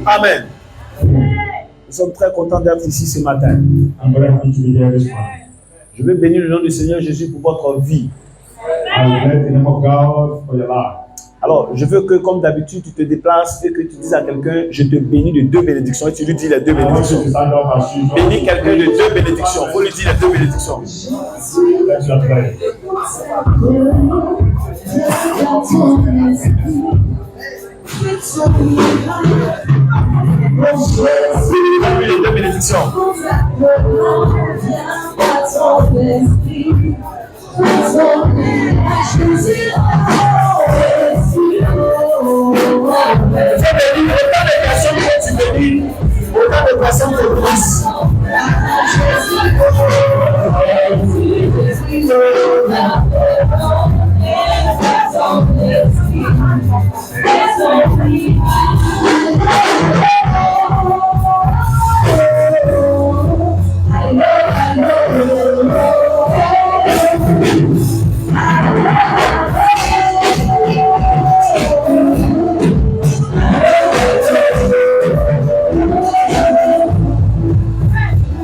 Amen. Nous sommes très contents d'être ici ce matin. I'm very happy to be here this morning. Je veux bénir le nom du Seigneur Jésus pour votre vie. I will bless the name of God for your life. Alors, je veux que, comme d'habitude, tu te déplaces et que tu dises à quelqu'un, je te bénis de 2 bénédictions. Et tu lui dis les 2 bénédictions. Bénis quelqu'un de 2 bénédictions. Il faut lui dire les 2 bénédictions. Les 2 bénédictions. Autant de personnes que tu bénis, autant de personnes que tu bénisses.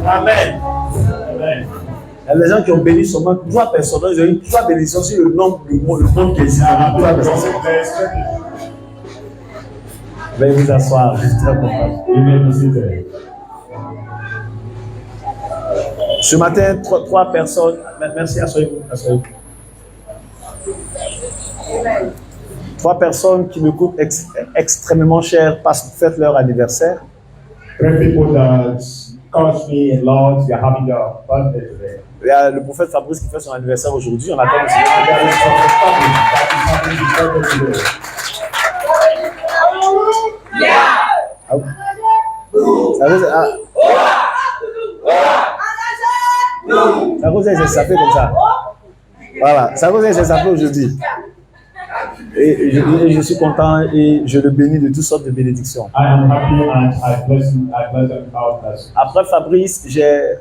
Amen. Amen. Il y a des gens qui ont béni seulement 3 personnes. Ils ont eu 3 bénédictions sur le nombre qui existe. Veuillez vous asseoir. Je suis très content. Ce matin, 3 personnes. Merci, asseyez-vous. 3 personnes qui me coûtent extrêmement cher parce qu'ils fêtent leur anniversaire. 3 people that cost me a lot. They are having their birthday today. Il y a le prophète Fabrice qui fait son anniversaire aujourd'hui. On attend aussi. Ça vous a sapé comme ça. Voilà, ça vous a sapé aujourd'hui. Et je suis content et je le bénis de toutes sortes de bénédictions. Après Fabrice, j'ai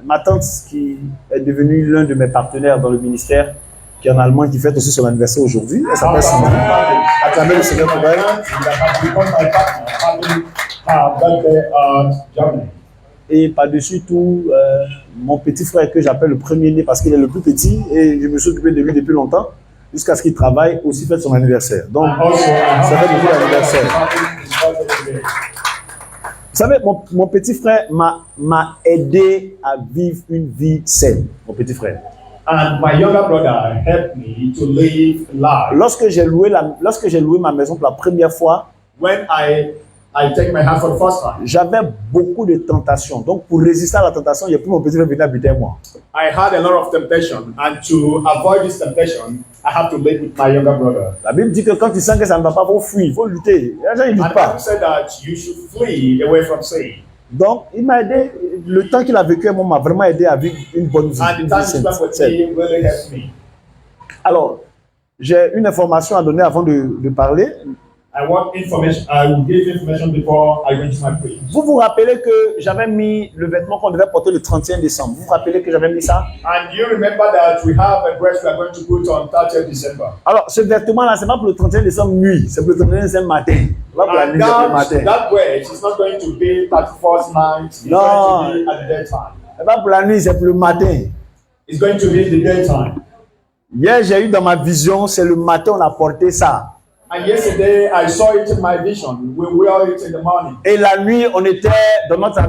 ma tante qui est devenue l'un de mes partenaires dans le ministère, qui est en Allemagne, qui fête aussi son anniversaire aujourd'hui. Elle s'appelle Cindy. Acclamez le Seigneur pour elle. Et par-dessus tout, mon petit frère que j'appelle le premier-né parce qu'il est le plus petit et je me suis occupé de lui depuis longtemps. Jusqu'à ce qu'il travaille, aussi fête son anniversaire. Donc, ça fait depuis l'anniversaire. Vous savez, mon petit frère m'a aidé à vivre une vie saine. Mon petit frère. And my younger brother helped me to live life. Lorsque j'ai loué ma maison pour la première fois, when I take my house for the first time, j'avais beaucoup de tentations. Donc, pour résister à la tentation, il y a plus mon petit frère venir habiter avec moi. I had a lot of temptation, and to avoid this temptation, I have to live with my younger brother. La Bible dit que quand tu sens que ça ne va pas, il faut fuir, il faut lutter. Les gens ne luttent pas. And said that you should flee away from sin. Donc, il m'a aidé. Le temps qu'il a vécu avec moi m'a vraiment aidé à vivre une bonne vie. And the time spent with him really helped me. Alors, j'ai une information à donner avant de parler. I want information. I will give information before I go into my prayer. Vous vous rappelez que j'avais mis le vêtement qu'on devait porter le 31 décembre. Vous vous rappelez que j'avais mis ça? And you remember that we have a dress we are going to put on 30th December. Alors, ce vêtement-là, c'est pas pour le 31 décembre nuit, c'est pour le 31 décembre matin. Pas pour la nuit, c'est pour le matin. That dress is not going to be 31st night. It's no. going to be at the daytime. C'est pas pour la nuit, c'est pour le matin. It's going to be the daytime. Hier, j'ai eu dans ma vision, c'est le matin, on a porté ça. And yesterday, I saw it in my vision. We wear it in the morning. Et la nuit, on était dans notre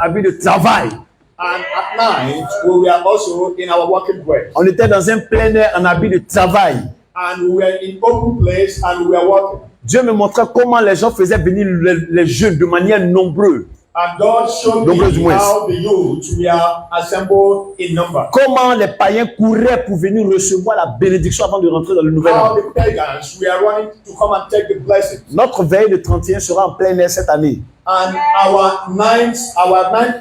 habit de travail. And at night, we were also in our working dress. On était dans un plein air en habit de travail. And we were in open place and we were working. Dieu me montrait comment les gens faisaient venir les jeunes de manière nombreuse. And God showed me how the youth were assembled in number. Comment les païens couraient pour venir recevoir la bénédiction avant de rentrer dans le nouvel an. How the pagans were running to come and take the blessing. Notre veille de 31 sera en plein air cette année. And our ninth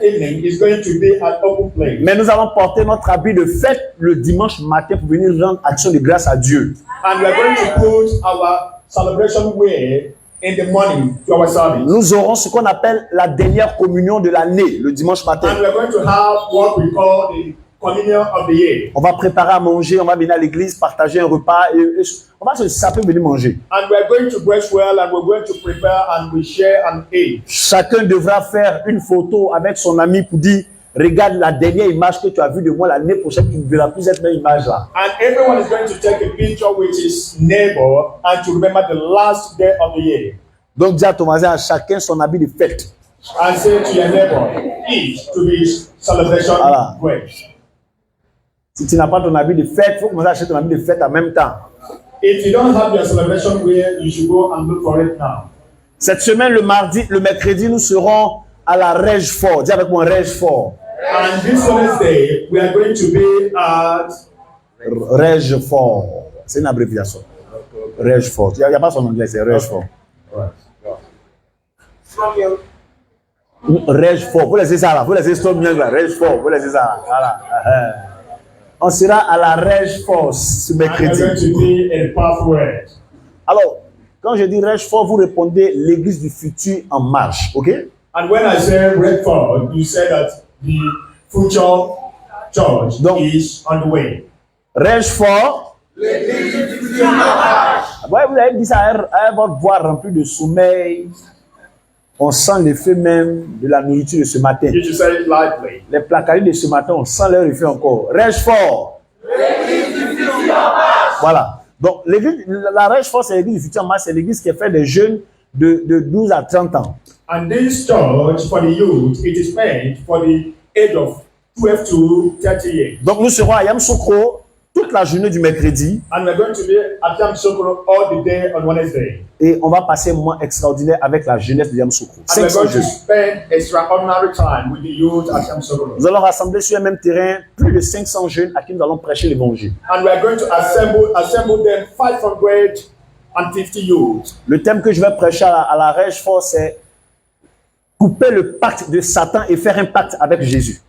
evening is going to be at open place. Mais nous allons porter notre habit de fête le dimanche matin pour venir rendre action de grâce à Dieu. And we are going to put our celebration wear in the morning to our service. Nous aurons ce qu'on appelle la dernière communion de l'année le dimanche matin. And we are going to have what we call the communion of the year. On va préparer à manger, on va venir à l'église, partager un repas et on va se saper venir manger. And we're going to dress well and we're going to prepare and we share and eat. Chacun devra faire une photo avec son ami pour dire regarde la dernière image que tu as vue de moi l'année prochaine, tu ne verras plus cette même image là. And everyone is going to take a picture with his neighbor and to remember the last day of the year. Donc dis à ton voisin, à chacun son habit de fête. And say to your neighbor, each to his celebration great. Si tu n'as pas ton habit de fête, il faut commencer à acheter ton habit de fête en même temps. If you don't have your celebration wear, you should go and look for it now. Cette semaine, le mercredi, nous serons à la Rège Fort. Dis avec moi Rège Fort. And this Wednesday, we are going to be at Rège Fort. C'est une abréviation. Rège Fort. Il n'y a pas son anglais, c'est Rège Fort. Rège Fort. Vous laissez ça là. Vous laissez Storm Young là. Rège Fort. Vous laissez ça là. Voilà. On sera à la Rège Fort ce mercredi. Alors, quand je dis Rège Fort, vous répondez l'église du futur en marche. OK? And when I say Red Fort, you say that the future church is on the way. Rège Fort. L'église du futur en marche. Ouais, vous avez dit ça à votre voix remplie de sommeil. On sent l'effet même de la nourriture de ce matin. You should say it lightly. Les placaris de ce matin, on sent leur effet encore. Rège Fort. L'église du futur en marche. Voilà. Donc, la Rège Fort, c'est l'église du futur en marche. C'est l'église qui fait des jeunes de 12 à 30 ans. And this church for the youth, it is made for the age of 12 to 30 years. Donc nous serons à Yamoussoukro toute la journée du mercredi. And we're going to be at Yamoussoukro all the day on Wednesday. Et on va passer un moment extraordinaire avec la jeunesse de Yamoussoukro. And we're going to spend extraordinary time with the youth at Yamoussoukro. Nous allons rassembler sur un même terrain plus de 500 jeunes à qui nous allons prêcher l'évangile. And we're going to assemble them 550 youth. Le thème que je vais prêcher à la Rège Fort, c'est couper le pacte de Satan et faire un pacte avec Jésus.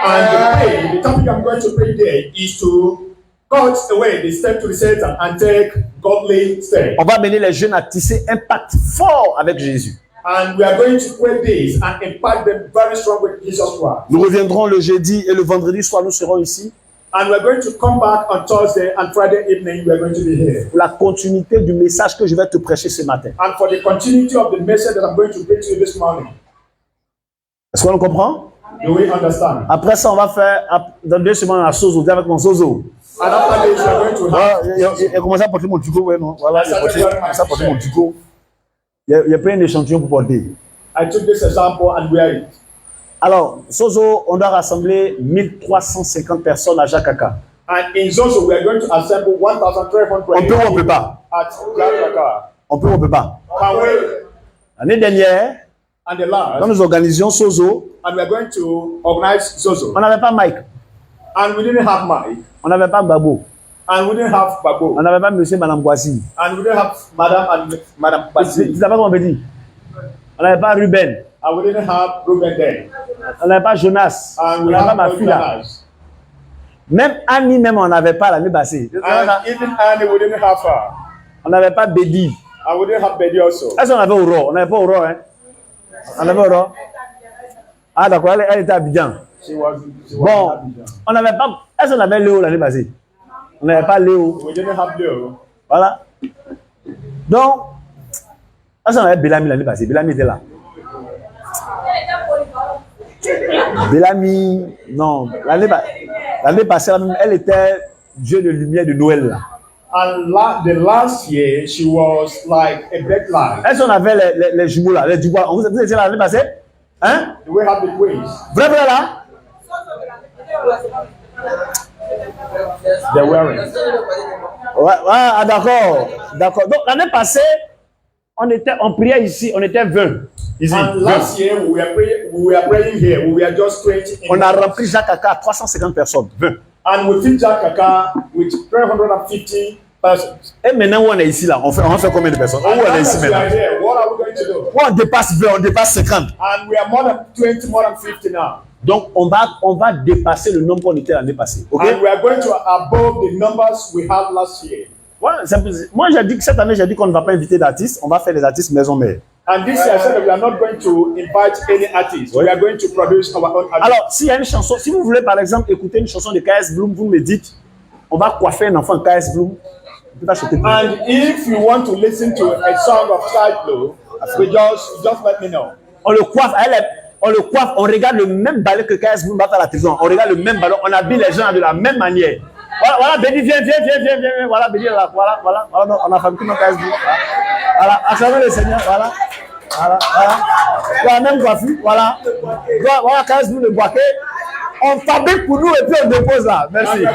And the topic I'm going to pray there is to cut away the step to the Satan and take godly step. On va mener les jeunes à tisser un pacte fort avec Jésus. And we are going to pray this and impact them very strong with Jesus Christ. Nous reviendrons le jeudi et le vendredi soir, nous serons ici. And we're going to come back on Thursday and Friday evening. We're going to be here. Pour la continuité du message que je vais te prêcher ce matin. And for the continuity of the message that I'm going to bring to you this morning. Est-ce qu'on le comprend? Do we understand? Après ça, on va faire dans 2 semaines à Sozo. Dis avec mon Sozo. And after this, we are going to have. Il a commencé à porter mon tuco, ouais, non? Voilà, il a commencé à porter mon tuco. Il a pris un échantillon pour porter. I took this example and wear it. Alors, Sozo, on doit rassembler 1350 personnes à Jakaka. And in Zozo, we are going to assemble 1,300. On peut ou on peut pas? At Jakaka. On peut ou on peut pas? Can we? L'année dernière, And the last, quand nous organisions Sozo, and we are going to organize Zozo. on n'avait pas Mike. And we didn't have Mike. On n'avait pas Babo. And we didn't have Babo. On n'avait pas Monsieur et Madame Boissy. And we didn't have Madame Tu Basi. sais pas comment on peut dire? On n'avait pas Ruben. And we didn't have Ruben then. On n'avait pas Jonas. And On we n'avait pas have ma fille là. Jonas. Même Annie, même on n'avait pas l'année passée. And even Annie, we didn't have her. On n'avait pas Bédi. And we didn't have Betty also. Est-ce qu'on avait Aurore? On n'avait pas Aurore, hein? On avait Aurore. Ah d'accord, elle était à Abidjan. Bon, on n'avait pas... Est-ce qu'on avait Léo l'année passée? On n'avait pas Léo. We didn't have Leo. Voilà. Donc, est-ce qu'on avait Bellamy l'année passée? Bellamy était là. Bellamy, non. L'année passée, elle était Dieu de lumière de Noël là. And the last year, she was like a big light. Est-ce qu'on avait les jumeaux là, les Dubois? Vous étiez là l'année passée? Hein? Do we have the quiz? Vrai là? They're wearing. Ouais, ah, d'accord. D'accord. Donc l'année passée, on priait ici, on était 20. Ici. And last year, we were praying here. We were just 20. On a rempli Jacques à 350 personnes. 20. And we filled Jakaka with 350 persons. Et maintenant, où on est ici là, on fait combien de personnes? Où on est ici maintenant? What are we going to do? On dépasse 20, on dépasse 50. And we are more than 20, more than 50 now. Donc, on va dépasser le nombre qu'on était l'année passée. Okay? And we are going to above the numbers we had last year. Ouais, moi, j'ai dit que cette année, qu'on ne va pas inviter d'artistes, on va faire des artistes maison mère. And this year I said that we are not going to invite any artists. We are going to produce our own artists. Alors, s'il y a une chanson, si vous voulez par exemple écouter une chanson de KS Bloom, vous me dites, on va coiffer un enfant KS Bloom. And if you want to listen to a song of Child Blue, just let me know. On le coiffe, on regarde le même ballet que KS Bloom va faire à la prison. On regarde le même ballon, on habille les gens de la même manière. Voilà, Béni, viens. Voilà, Béni, voilà, on a fabriqué nos KS Bloom. Voilà, acclamez le Seigneur, voilà. Voilà, même coiffure, voilà. Voilà, KS Bloom, le boîtier. On fabrique pour nous et puis on dépose là. Merci. Ouais,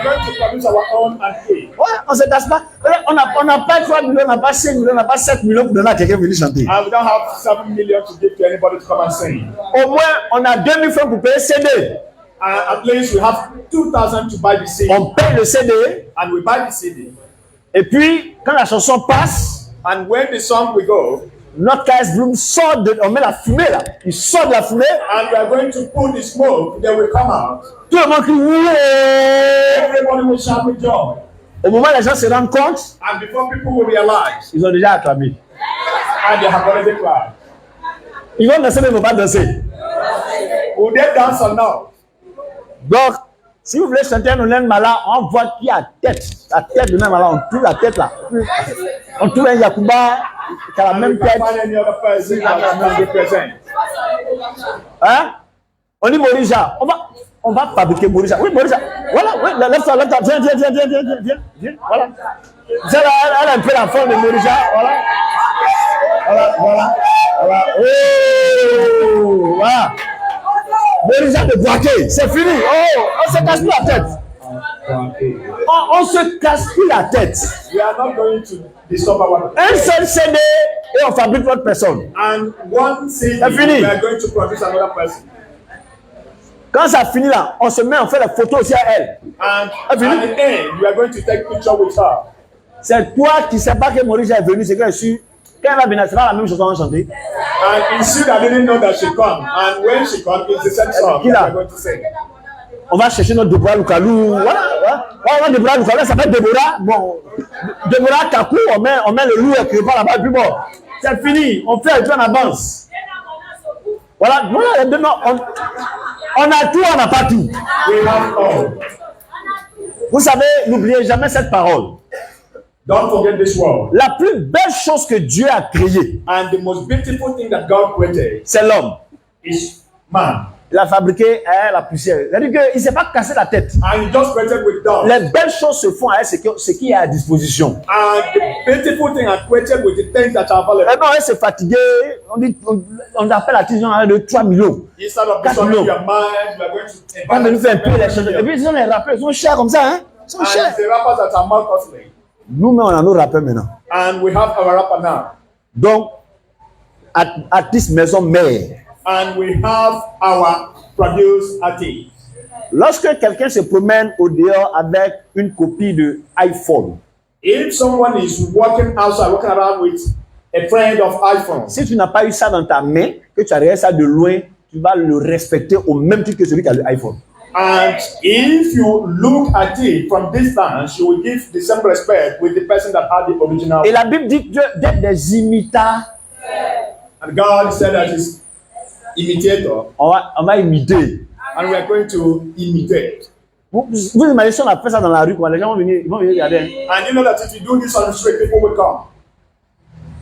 on se casse pas. On n'a pas 3 millions, on n'a pas 5 millions, on n'a pas 7 millions pour donner à quelqu'un venir chanter. And we don't have 7 million to give to anybody to come and sing. Au moins, on a 2000 francs pour payer CD. At least we have 2,000 to buy the CD. On paye le CD. And we buy the CD. Et puis, quand la chanson passe, and when the song will go, notre KS Bloom sort de, on met la fumée là, il sort de la fumée. And we are going to put the smoke, they will come out. Tout le monde crie oui. Everybody will shout with joy. Au moment où les gens se rendent compte, and before people will realize, ils ont déjà acclamé. And they have already cried. Ils vont danser mais ils ne vont pas danser. Will they dance or not? Donc, si vous voulez chanter un Olen Mala, on voit qui a la tête de même Mala, on trouve la tête là. On trouve un Yakuba qui a la même tête. Hein? On dit Morija, on va fabriquer Morija. Oui, Morija. Voilà, oui, lève-toi, viens, voilà. Elle a un peu la forme de Morija, voilà. Oh, voilà. Morija de Boaké, c'est fini. Oh, on se casse plus la tête. On se casse plus la tête. We are not going to disturb our. Un seul CD et on fabrique votre personne. And one CD, c'est fini. We are going to produce another person. Quand ça finit là, on se met, on fait la photo aussi à elle. And at the end, we are going to take picture with her. C'est toi qui ne sais pas que Morija est venue, c'est qu'elle est sûre. Quand elle va venir, c'est pas la même chose qu'on va chanter. And it's you that didn't know that she come. And when she come, it's the same song that we are going to sing. On va chercher notre Deborah Lukalou. Voilà. On va Deborah Lukalou, elle s'appelle Deborah. Bon, Deborah Kakou, on met le loup qui repart là-bas, et puis bon, c'est fini. On fait un peu en avance. Voilà, on a tout, on n'a pas tout. We have all. Vous savez, n'oubliez jamais cette parole. Don't forget this word. La plus belle chose que Dieu a créée, and the most beautiful thing that God created, c'est l'homme. Is man. Il a fabriqué la poussière. C'est-à-dire qu'il ne s'est pas cassé la tête. And he just created with dust. Les belles choses se font avec ce qui est à disposition. And the beautiful thing are created with the things that are available. Et non, elle s'est fatiguée. On appelle la tisane de 3 millions. Instead of dishonoring your mind, we are going to. On nous fait un peu les choses. Et puis, ils ont les rappeurs, ils sont chers comme ça, hein? Ils sont chers. And the rappers that are more costly. Nous-mêmes, on a nos rappeurs maintenant. And we have our rapper now. Donc, artiste maison mère. And we have our produce artist. Lorsque quelqu'un se promène au dehors avec une copie de iPhone. If someone is walking outside, walking around with a friend of iPhone. Si tu n'as pas eu ça dans ta main, que tu as regardé ça de loin, tu vas le respecter au même titre que celui qui a l'iPhone. And if you look at it from distance, you will give the same respect with the person that had the original. Et la Bible dit d'être des imitateurs. And God said that is imitator. On va imiter. And we are going to imitate. Vous imaginez si on a fait ça dans la rue, les gens vont venir regarder. And you know that if you do this on the street, people will come.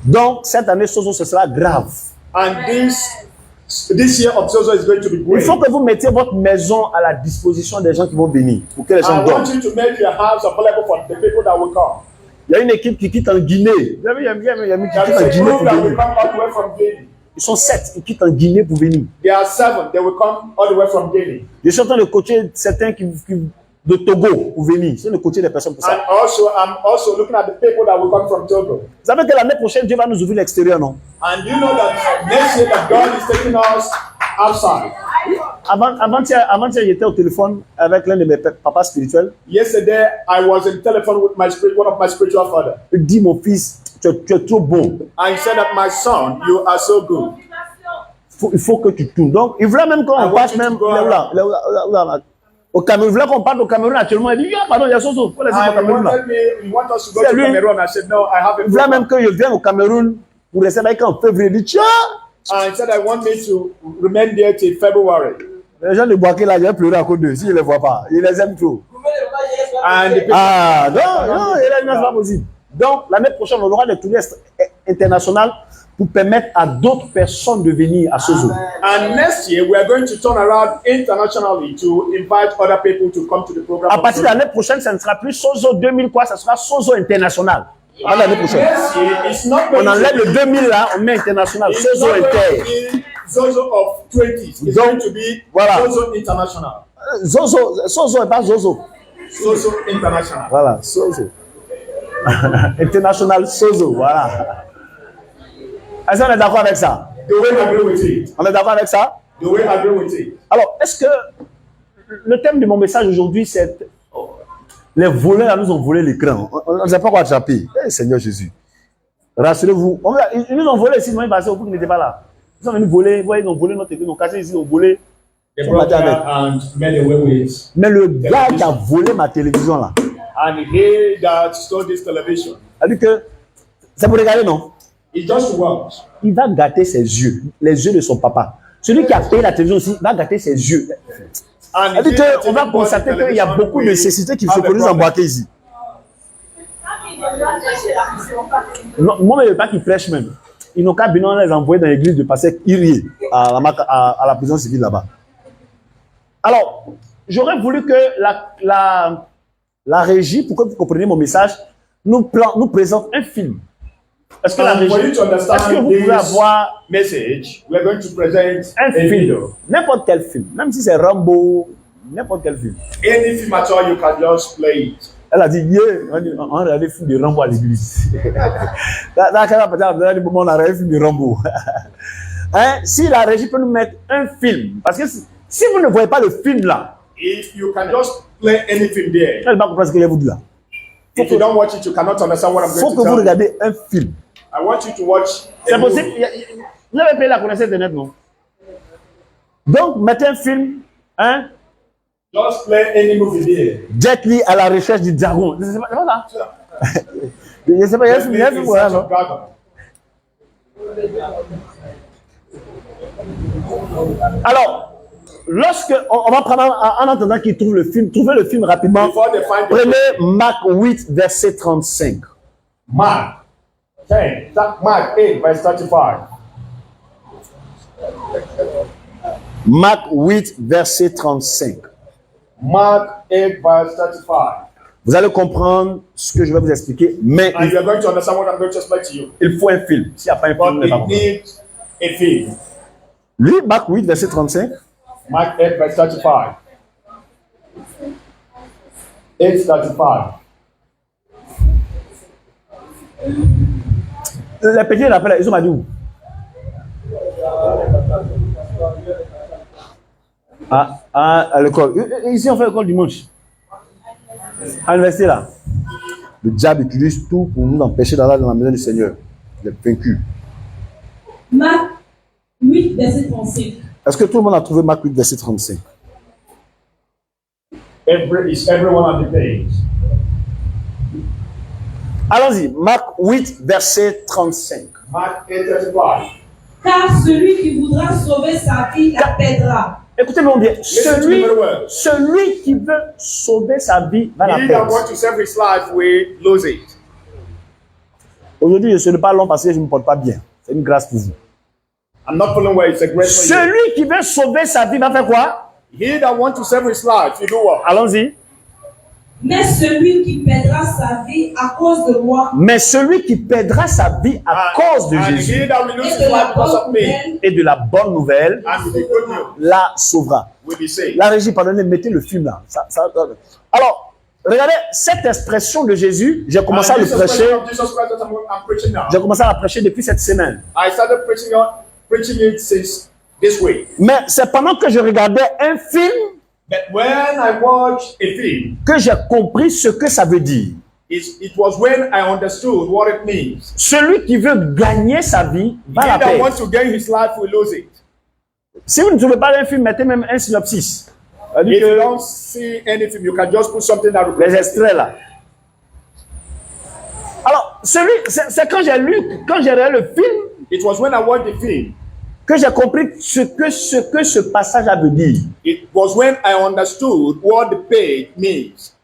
Donc cette année, Soso, ce sera grave. And this year of Soso is going to be great. Il faut que vous mettiez votre maison à la disposition des gens qui vont venir, pour que les gens dorment. I want you to make your house available for the people that will come. Il y a une équipe qui quitte en Guinée. Vous savez, il y a une équipe qui quitte en Guinée pour venir. Ils sont 7, ils quittent en Guinée pour venir. There are 7, they will come all the way from Guinea. Je suis en train de coacher certains de Togo pour venir. Je suis en train de coacher des personnes pour ça. And also, I'm also looking at the people that will come from Togo. Vous savez que l'année prochaine, Dieu va nous ouvrir l'extérieur, non? And you know that next year that God is taking us outside. Avant-hier, j'étais au téléphone avec l'un de mes papas spirituels. Yesterday, I was in telephone with one of my spiritual father. Il dit, mon fils, tu es trop bon. I said that my son, you are so good. Il faut que tu tournes. Donc, il voulait même qu'on passe même au Cameroun. Il voulait qu'on parte au Cameroun actuellement. Il dit, pardon, il y a Soso. Il faut laisser au Cameroun là. You want us to go to Cameroun? I said, no, I have a il voulait même que je vienne au Cameroun pour rester avec en février. Il dit, tiens, And he said, I want me to remain there till February. les gens de Boaké là, j'ai pleuré à cause d'eux. S'ils ne les voient pas, ils les aiment trop. And the people, Ah, non, c'est pas possible. Donc, l'année prochaine, on aura des tournées internationales pour permettre à d'autres personnes de venir à Sozo. and next year, we are going to turn around internationally to invite other people to come to the program. À partir de l'année prochaine, ça ne sera plus Sozo 2000 quoi, ça sera Sozo International. À l'année prochaine. Next year, it's not On going enlève to le 2000 là, on met international, it's Sozo not going Inter. to be Zozo of 20s. It's Donc, going to be voilà. Zozo International. Sozo et pas Zozo. Zozo International. Voilà, Sozo. International Sozo, voilà. Est-ce qu'on est d'accord avec ça? Do we agree with it? On est d'accord avec ça? Do we agree with it? Alors, est-ce que le thème de mon message aujourd'hui, c'est les voleurs là, nous ont volé l'écran. On ne sait pas quoi attraper. Eh, Seigneur Jésus. Rassurez-vous. Ils nous ont volé ici, moi, parce que vous n'étiez pas là. Ils sont venus voler, ils ont volé notre écran, ils ont cassé ici, ils ont volé. They brought that and made away with. Mais le gars qui a volé ma télévision là, And he that stole this television, a dit que c'est pour regarder, non? he just watch. Il va gâter ses yeux, les yeux de son papa. Celui qui a payé la télévision aussi va gâter ses yeux. And Elle dit he qu'on va constater qu'il y a beaucoup de nécessités qui se produisent en Boaké ici. Non, moi, je ne veux pas qu'ils prêchent même. Ils n'ont qu'à bien les envoyer dans l'église de passer Irie à la prison civile là-bas. Alors, j'aurais voulu que la régie, pour que vous compreniez mon message, nous présente un film. Est-ce que la régie, est-ce que vous pouvez avoir message? We are going to present un a film, video. n'importe quel film, même si c'est Rambo, n'importe quel film. Any film at all, you can just play it. Elle a dit, on regarde le film de Rambo à l'église. Dans le moment, on a regardé le film de Rambo. Hein? Si la régie peut nous mettre un film, parce que si vous ne voyez pas le film là, If you can just play anything there, elle va comprendre ce que je vous dis là. if you don't watch it, you cannot understand what I'm Il faut going que to vous tell you. regardez un film. I want you to watch. C'est a possible. movie. Vous avez payé la connaissance Internet, non? Donc, mettez un film, hein? Just play any movie there. Jet Li à la recherche du dragon. C'est pas ça? Je ne sais pas, il y a un film, Jet Li in voilà, search non? of dragon. Alors, lorsque on va prendre en attendant qu'il trouve le film, trouvez le film rapidement. Before they find the Prenez Marc 8, verset 35. Mark 10, Mark 8, verse 35. Marc 8, verset 35. Mark 8, verse 35. Vous allez comprendre ce que je vais vous expliquer, mais And you are going to understand what I'm going to explain to you. il faut un film. S'il n'y a pas un film, But on ne va pas it comprendre. needs a film. Lui, Marc 8, verset 35. Mark 8, verse 35. 8, 35. Les petits rappellent, ils ont dit où? À l'école. Ici, on fait l'école dimanche. À l'université, là. Le diable utilise tout pour nous empêcher d'aller dans la maison du Seigneur. Il est vaincu. Marc 8, verset 35. Est-ce que tout le monde a trouvé Marc 8, verset 35? Is everyone on the page? Allons-y. Marc 8, verset 35. Mark 8, 35. Car celui qui voudra sauver sa vie la perdra. Écoutez-moi bien. Listen to me very well. Celui qui veut sauver sa vie va la He that perdre. wants to save his life will lose it. Aujourd'hui, je ne parle pas long parce que je ne me porte pas bien. C'est une grâce pour vous. I'm not feeling well, it's a grace for you. Celui qui veut sauver sa vie va faire quoi? He that wants to save his life, you do what? Allons-y. Mais celui qui perdra sa vie à cause de moi Mais celui qui perdra sa vie à cause de And Jésus he that will lose et his de life la because of bonne me nouvelle et de la bonne nouvelle, and with the good news la sauvera. will be saved. La régie, pardonnez, mettez le film là. Alors, regardez, cette expression de Jésus, j'ai commencé à And le this is the prêcher. expression of Jesus Christ that I'm preaching now. J'ai commencé à la prêcher depuis cette semaine. I started preaching it since this week. Mais c'est pendant que je regardais un film But when I watched a film, que j'ai compris ce que ça veut dire. it was when I understood what it means. Celui qui veut gagner sa vie va He la that perdre. wants to gain his life will lose it. Si vous ne trouvez pas un film, mettez même un synopsis. C'est-à-dire If you que don't see any film, you can just put something that les extraits là. Alors, c'est quand j'ai lu, quand j'ai regardé le film, It was when I watched the film. que j'ai compris ce que ce passage a veut dire. It was when I understood what the page means.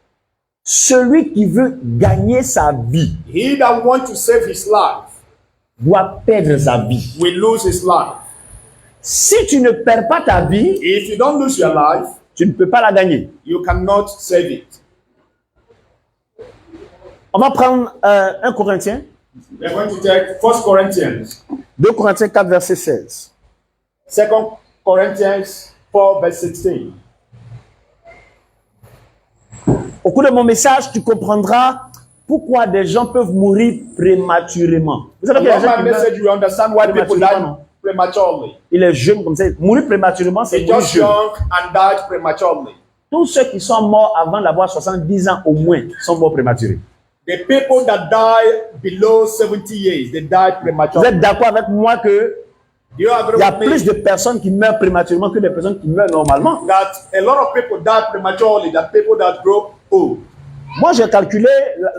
Celui qui veut gagner sa vie He that wants to save his life doit perdre sa vie. will lose his life. Si tu ne perds pas ta vie, If you don't lose your life, tu ne peux pas la gagner. you cannot save it. On va prendre 1 Corinthiens, We're going to take 1 Corinthians, 2 Corinthiens 4, verset 16. 2 Corinthians 4, verse 16. Au cours de mon message, tu comprendras pourquoi des gens peuvent mourir prématurément. Vous savez qu'il y a des gens From qui my message, meurent you understand why people die prématurément. prematurely. Il est jeune comme ça. Mourir prématurément, c'est They mourir just jeune. young and died prematurely. Tous ceux qui sont morts avant d'avoir 70 ans au moins sont morts prématurés. The people that die below 70 years, they die Vous prematurely. êtes d'accord avec moi que You agree il y a with me plus de personnes qui meurent prématurément que des personnes qui meurent normalement? that a lot of people die prematurely than people that grow old? Moi,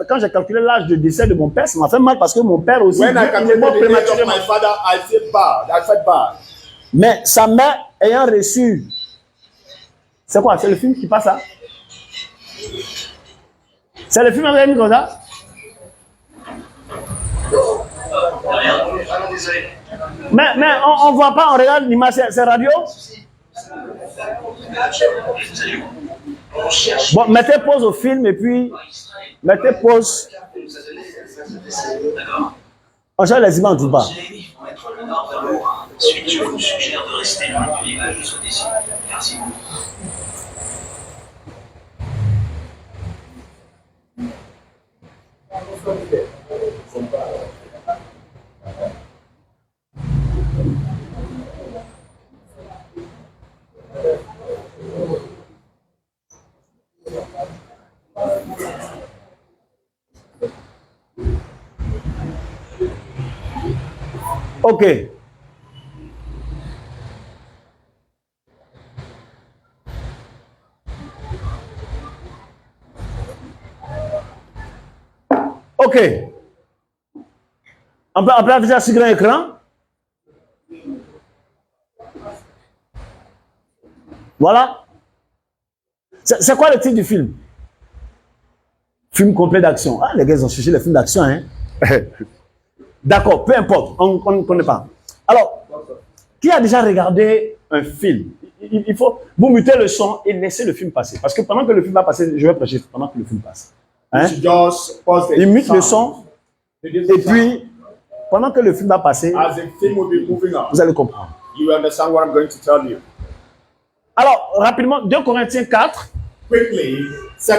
quand j'ai calculé l'âge de décès de mon père, ça m'a fait mal parce que mon père aussi, When I il est calculated mort the age of prématurément. my father, I felt bad. I felt bad. Mais sa mère ayant reçu, c'est quoi? C'est le film qui passe là? C'est le film avec comme ça? Mais on voit pas, on regarde l'image, c'est radio? Bon, mettez pause au film et puis mettez pause. On change les images tout bas. Ensuite, je vous suggère de rester loin du rivage et sauter ici. Merci. Ok. Ok. On peut afficher sur grand écran. Voilà. C'est quoi le titre du film? Film complet d'action. Ah, les gars, ils ont cherché les films d'action, hein? D'accord, peu importe, on ne connaît pas. Alors, qui a déjà regardé un film? Il faut, vous mutez le son et laissez le film passer. Parce que pendant que le film va passer, je vais prêcher pendant que le film passe. Hein? You should just pause the Il mute le sound. son et puis, pendant que le film va passer, As the film will be moving on, vous allez comprendre. you understand what I'm going to tell you. Alors, rapidement, 2 Corinthiens 4, Quickly, 2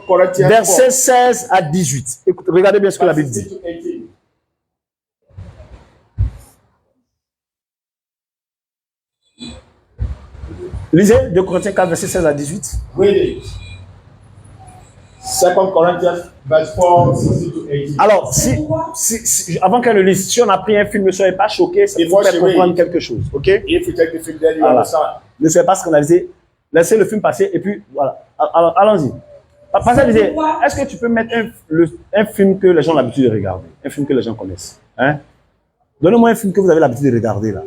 Corinthians 4, versets 16 à 18. Écoutez, regardez bien ce que la Bible verses dit. 16 to 18. Lisez 2 Corinthiens 4, versets 16 à 18. Read it. 2 Corinthians verse 4, 16 to 18. Alors, avant qu'elle le lise, si on a pris un film, ne soyez pas choqués, ça Before vous fait she comprendre reads. quelque chose. Ok? If you take the film, then you Voilà. understand. Ne soyez pas scandalisés. Laissez le film passer et puis voilà. Alors, allons-y. Pascal disait, est-ce que tu peux mettre un film que les gens ont l'habitude de regarder? Un film que les gens connaissent. Hein? Donnez-moi un film que vous avez l'habitude de regarder là.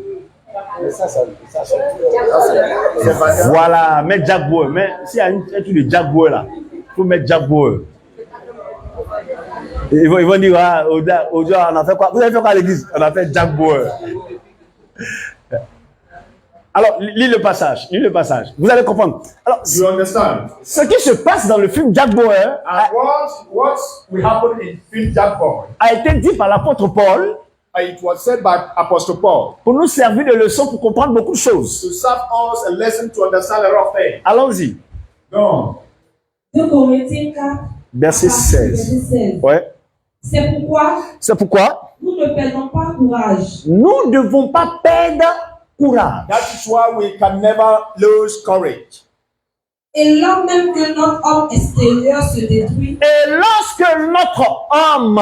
Voilà, mets Jack Bauer. Mais s'il y a un truc de Jack Bauer là, il faut mettre Jack Bauer. Et ils vont dire, ah, aujourd'hui, on a fait quoi? Vous avez fait quoi à l'église? On a fait Jack Bauer. Alors, lis le passage, Vous allez comprendre. Alors, You understand? ce qui se passe dans le film Jack Bauer And what will happen in film Jack Bauer? a été dit par l'apôtre Paul It was said by Apostle Paul pour nous servir de leçon pour comprendre beaucoup de choses. to serve us a lesson to understand a lot of things. Allons-y. No. 2 Corinthiens 4, Verset 16. verset 16. Ouais. C'est pourquoi C'est pourquoi nous ne perdons pas courage. nous ne devons pas perdre courage. That is why we can never lose courage. Et là même que notre homme extérieur se détruit, Et lorsque notre homme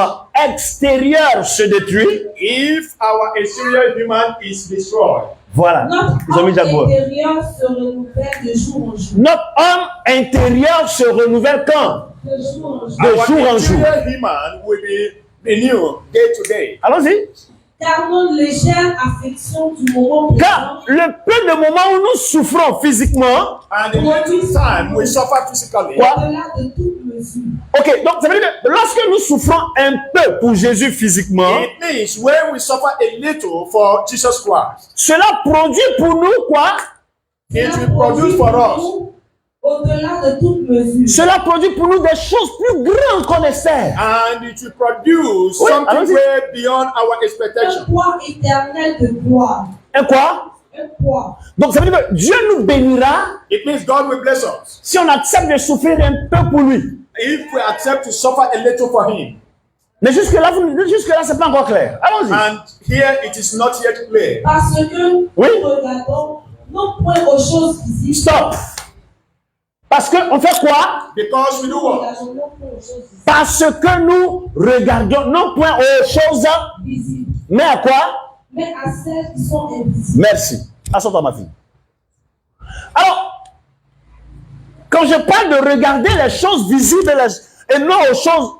extérieur se détruit, If our exterior human is destroyed, voilà. notre Ils ont mis homme Jack Bauer. intérieur se renouvelle de jour en jour. Notre homme intérieur se renouvelle quand? De jour en jour. De our jour en jour. exterior human will be renew day to day. Allons-y. Car nos légères affections du moment Car présent le peu de moments où nous souffrons physiquement, And the little time we suffer physically, Quoi? au-delà de toute mesure. ok, donc ça veut dire que lorsque nous souffrons un peu pour Jésus physiquement, it means when we suffer a little for Jesus Christ, cela produit pour nous quoi? it Cela will produce for us. nous, au-delà de toute mesure. Cela produit pour nous des choses plus grandes qu'on espère. And it will produce Oui, something allons-y. way beyond our Un expectation. poids éternel de gloire. Un quoi? Un poids. Donc ça veut dire que Dieu nous bénira It means God will bless us si on accepte de souffrir un peu pour lui. if we accept to suffer a little for Him. Mais jusque-là, c'est pas encore clair. Allons-y. And here it is not yet clear. Parce que Oui. nous regardons non point aux choses visibles. Stop. Parce qu'on fait quoi? Because we do Nous what? regardons non point aux choses Parce que nous regardons non point aux choses, visibles, mais à quoi? mais à celles qui sont invisibles. Merci. Assois-toi, ma fille. Alors, quand je parle de regarder les choses visibles et non aux choses,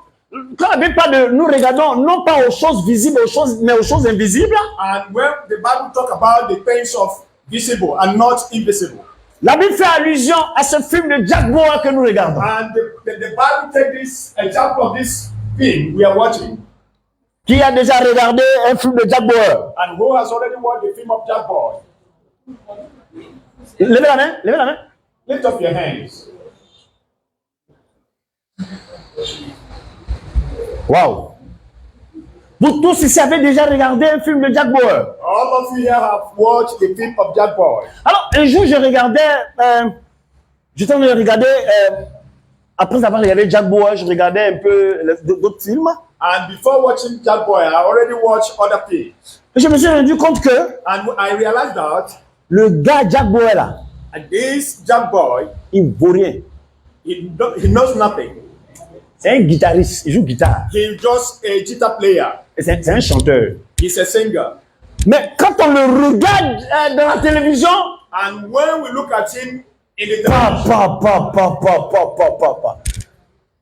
quand la Bible parle de nous regardons non pas aux choses visibles, mais aux choses invisibles, And when the Bible talk about the things of visible and not invisible, la Bible fait allusion à ce film de Jack Bauer que nous regardons. and the Bible take this example of this film we are watching, Qui a déjà regardé un film de Jack Bauer? and who has already watched the film of Jack Boy? Levez la main, levez la main. Lift up your hands. Waouh. Vous tous ici avez déjà regardé un film de Jack Bauer. All of you here have watched the film of Jack Boy. Alors, un jour, je regardais, j'étais en train de regarder, après avoir regardé Jack Bauer, je regardais un peu d'autres films. And before watching Jack Boy, I already watched other films. Et je me suis rendu compte que And I realized that le gars Jack Bauer là, this Jack Boy, il vaut rien. he knows nothing. C'est un guitariste, il joue guitare. He's just a guitar player. Et c'est un chanteur. He's a singer. Mais quand on le regarde dans la télévision, And when we look at him in the pa, television, pa.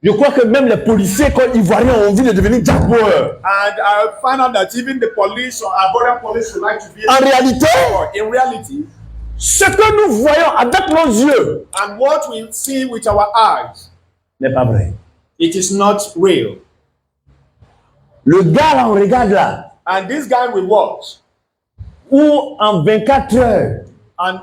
Je crois que même les policiers, quand ils voient rien, ont envie de devenir Jack Bauer. and I find out that even the police or our border police would like to be En réalité, in reality, ce que nous voyons avec nos yeux and what we see with our eyes, n'est pas vrai. it is not real. Le gars là, on regarde là, And this guy we watch, où en 24 heures, and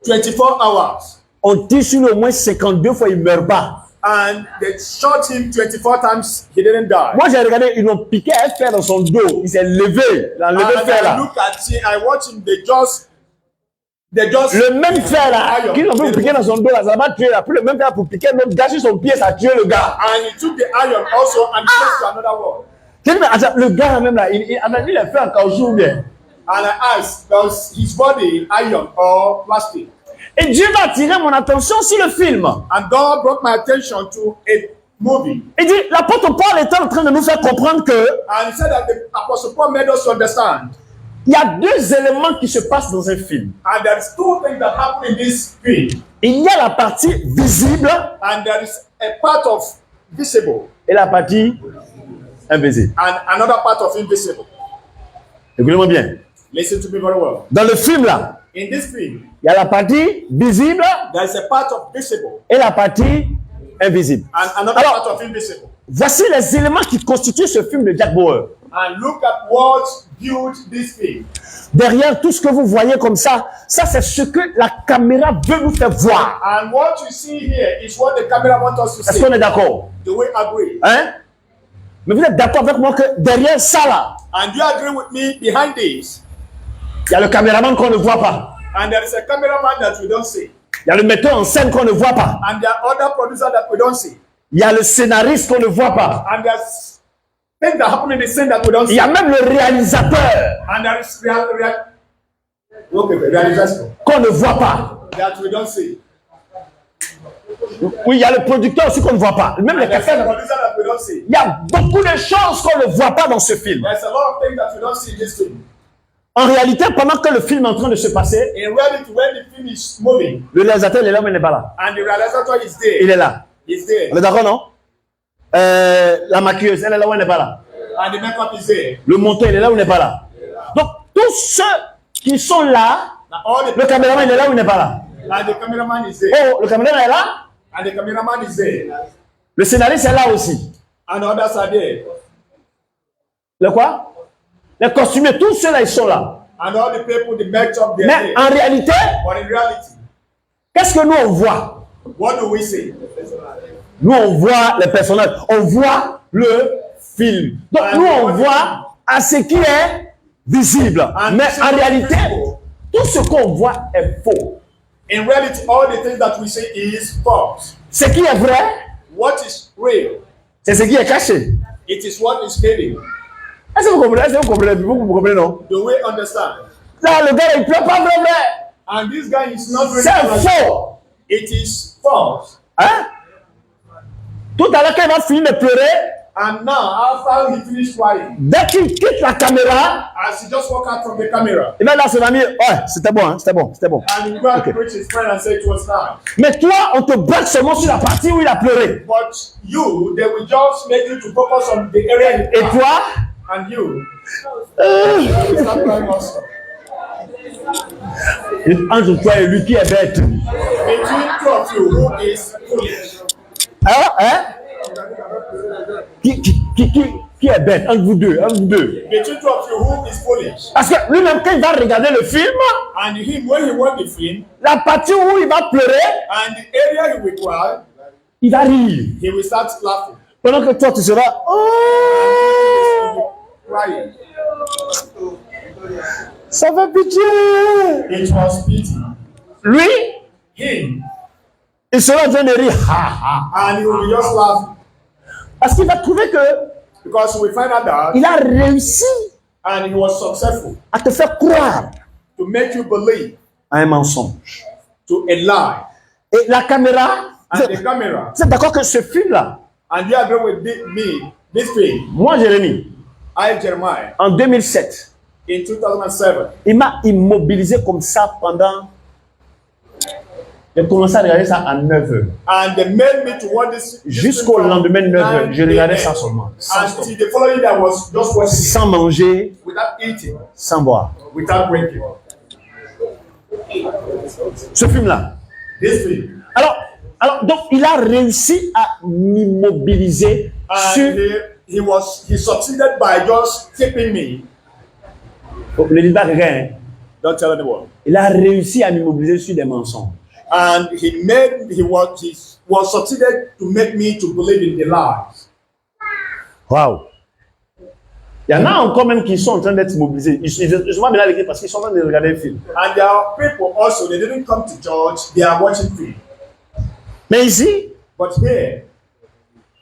24 hours, on tire sur lui au moins 52 fois, il ne meurt pas. and they shot him 24 times, he didn't die. Moi, j'ai regardé, ils ont piqué un fer dans son dos. Il s'est levé. Il a levé le And fer I là. look at him, I watch him, they just Le même fer là, qu'ils ont piqué dans son dos là, ça va tuer là. Puis le même fer pour piquer notre gars sur son pied, ça a tué le gars. and he took the iron also and placed to another one. J'ai dit, mais attends, le gars là même là, il a mis le fer en caoutchouc ou bien. And I asked, does his body iron or plastic? Et Dieu va attirer mon attention sur le film. And God brought my attention to a movie. Il dit, l'apôtre Paul était en train de nous faire comprendre que And he said that the Apostle Paul made us understand. il y a deux éléments qui se passent dans un film. And there is two things that happen in this film. Il y a la partie visible And there is a part of visible et la partie invisible. and another part of invisible. Écoutez-moi bien. Listen to me very well. Dans le film là, In this film, il y a la partie visible there is a part of visible et la partie invisible. and another Alors, part of invisible. voici les éléments qui constituent ce film de Jack Bauer. And look at what built this film. Derrière tout ce que vous voyez comme ça c'est ce que la caméra veut nous faire voir. And what you see here is what the camera wants us to Est-ce see. qu'on est d'accord? Do we agree? Hein? Mais vous êtes d'accord avec moi que derrière ça là, And you agree with me behind this? il y a le caméraman qu'on ne voit pas. And there is a cameraman that we don't see. Il y a le metteur en scène qu'on ne voit pas. And there are other producers that we don't see. Il y a le scénariste qu'on ne voit pas. And there's things that happen in the scene that we don't Il see. y a même le réalisateur And there is realization qu'on ne voit pas. that we don't see. Oui, il y a le producteur aussi qu'on ne voit pas. Même les And there's a cafés. producer that we don't see. Il y a beaucoup de choses qu'on ne voit pas dans ce film. There's a lot of things that we don't see in this film. En réalité, pendant que le film est en train de se passer, In reality, when the film is moving le réalisateur il est là, mais il n'est pas là. and the realizator is Il there, est là. he's there. On est d'accord, non? La maquilleuse, elle est là ou elle n'est pas là? And the makeup is there. Le monteur, il est là ou il n'est pas là? Donc, tous ceux qui sont là, Now, all the le caméraman, il est là ou il n'est pas là? and the cameraman is there. Oh, le caméraman est là? And the cameraman is there. Le scénariste est là aussi. And others are there. Le quoi? Les costumiers, tous ceux-là, ils sont là. And all the people, the makeup, they're Mais there. en réalité, But in reality, qu'est-ce que nous on voit? what do we see? Nous on voit les personnages, on voit le film. Donc nous on voit à ce qui est visible. Mais en réalité, tout ce qu'on voit est faux. In reality, all the things that we see is false. Ce qui est vrai, What is real? c'est ce qui est caché. It is what is hidden. Est-ce que vous comprenez? Est-ce que vous comprenez? Vous comprenez, non? Do we understand? Là, le gars, il ne pleure pas vrai. And this guy is not really C'est right. faux. It is false. Hein? Tout à l'heure, quand il va finir de pleurer, And now, after he finished crying, dès qu'il quitte la caméra, as he just walked out from the camera, il va dire à son ami, ouais, c'était bon, hein, c'était bon, c'était bon. and he got Okay. to reach his friend and say it was nice. Mais toi, on te braque seulement sur la partie où il a pleuré. But you, they will just make you to focus on the area you Et are. toi, And you will start crying also. entre toi et lui, qui est bête? Between two of you, who is foolish? Hein? Hein? Qui est bête? Entre vous deux, entre vous deux. Between two of you, who is foolish? Parce que lui-même, quand il va regarder le film, And him, when he watch the film, la partie où il va pleurer, and the area he will cry, il va rire. he will start laughing. Pendant que toi, tu seras, He oh, will crying. ça fait pitié. It was pity. Lui, Him, il sera en train de rire. Ha, ha. and he will just laugh Parce qu'il va trouver que because we find out that, il a réussi and he was successful à te faire croire to make you believe à un mensonge. to a lie. Et la caméra, And the camera, vous êtes d'accord que ce film-là, and you agree with me, this film, moi, Jérémy, I, Jeremiah, en 2007, in 2007, il m'a immobilisé comme ça pendant... J'ai commencé à regarder ça à 9 heures. and they made me to watch this Jusqu'au film lendemain de 9 heures, 9 je regardais ça a.m. seulement. Sans stop. Until the following day, I was just watching it Sans manger, without eating, sans boire. without drinking. Ce film-là. This film. Alors, donc, il a réussi à m'immobiliser And sur... he succeeded by just keeping me. Oh, ne dis pas rien. Don't tell anyone. Il a réussi à m'immobiliser sur des mensonges. And he was succeeded to make me to believe in the lies. Waouh! Il y en a encore même qui sont en train d'être mobilisés. Ils sont pas bien avec parce qu'ils sont en train de regarder le film. And there are people also, they didn't come to church, they are watching film. Mais ici, But here,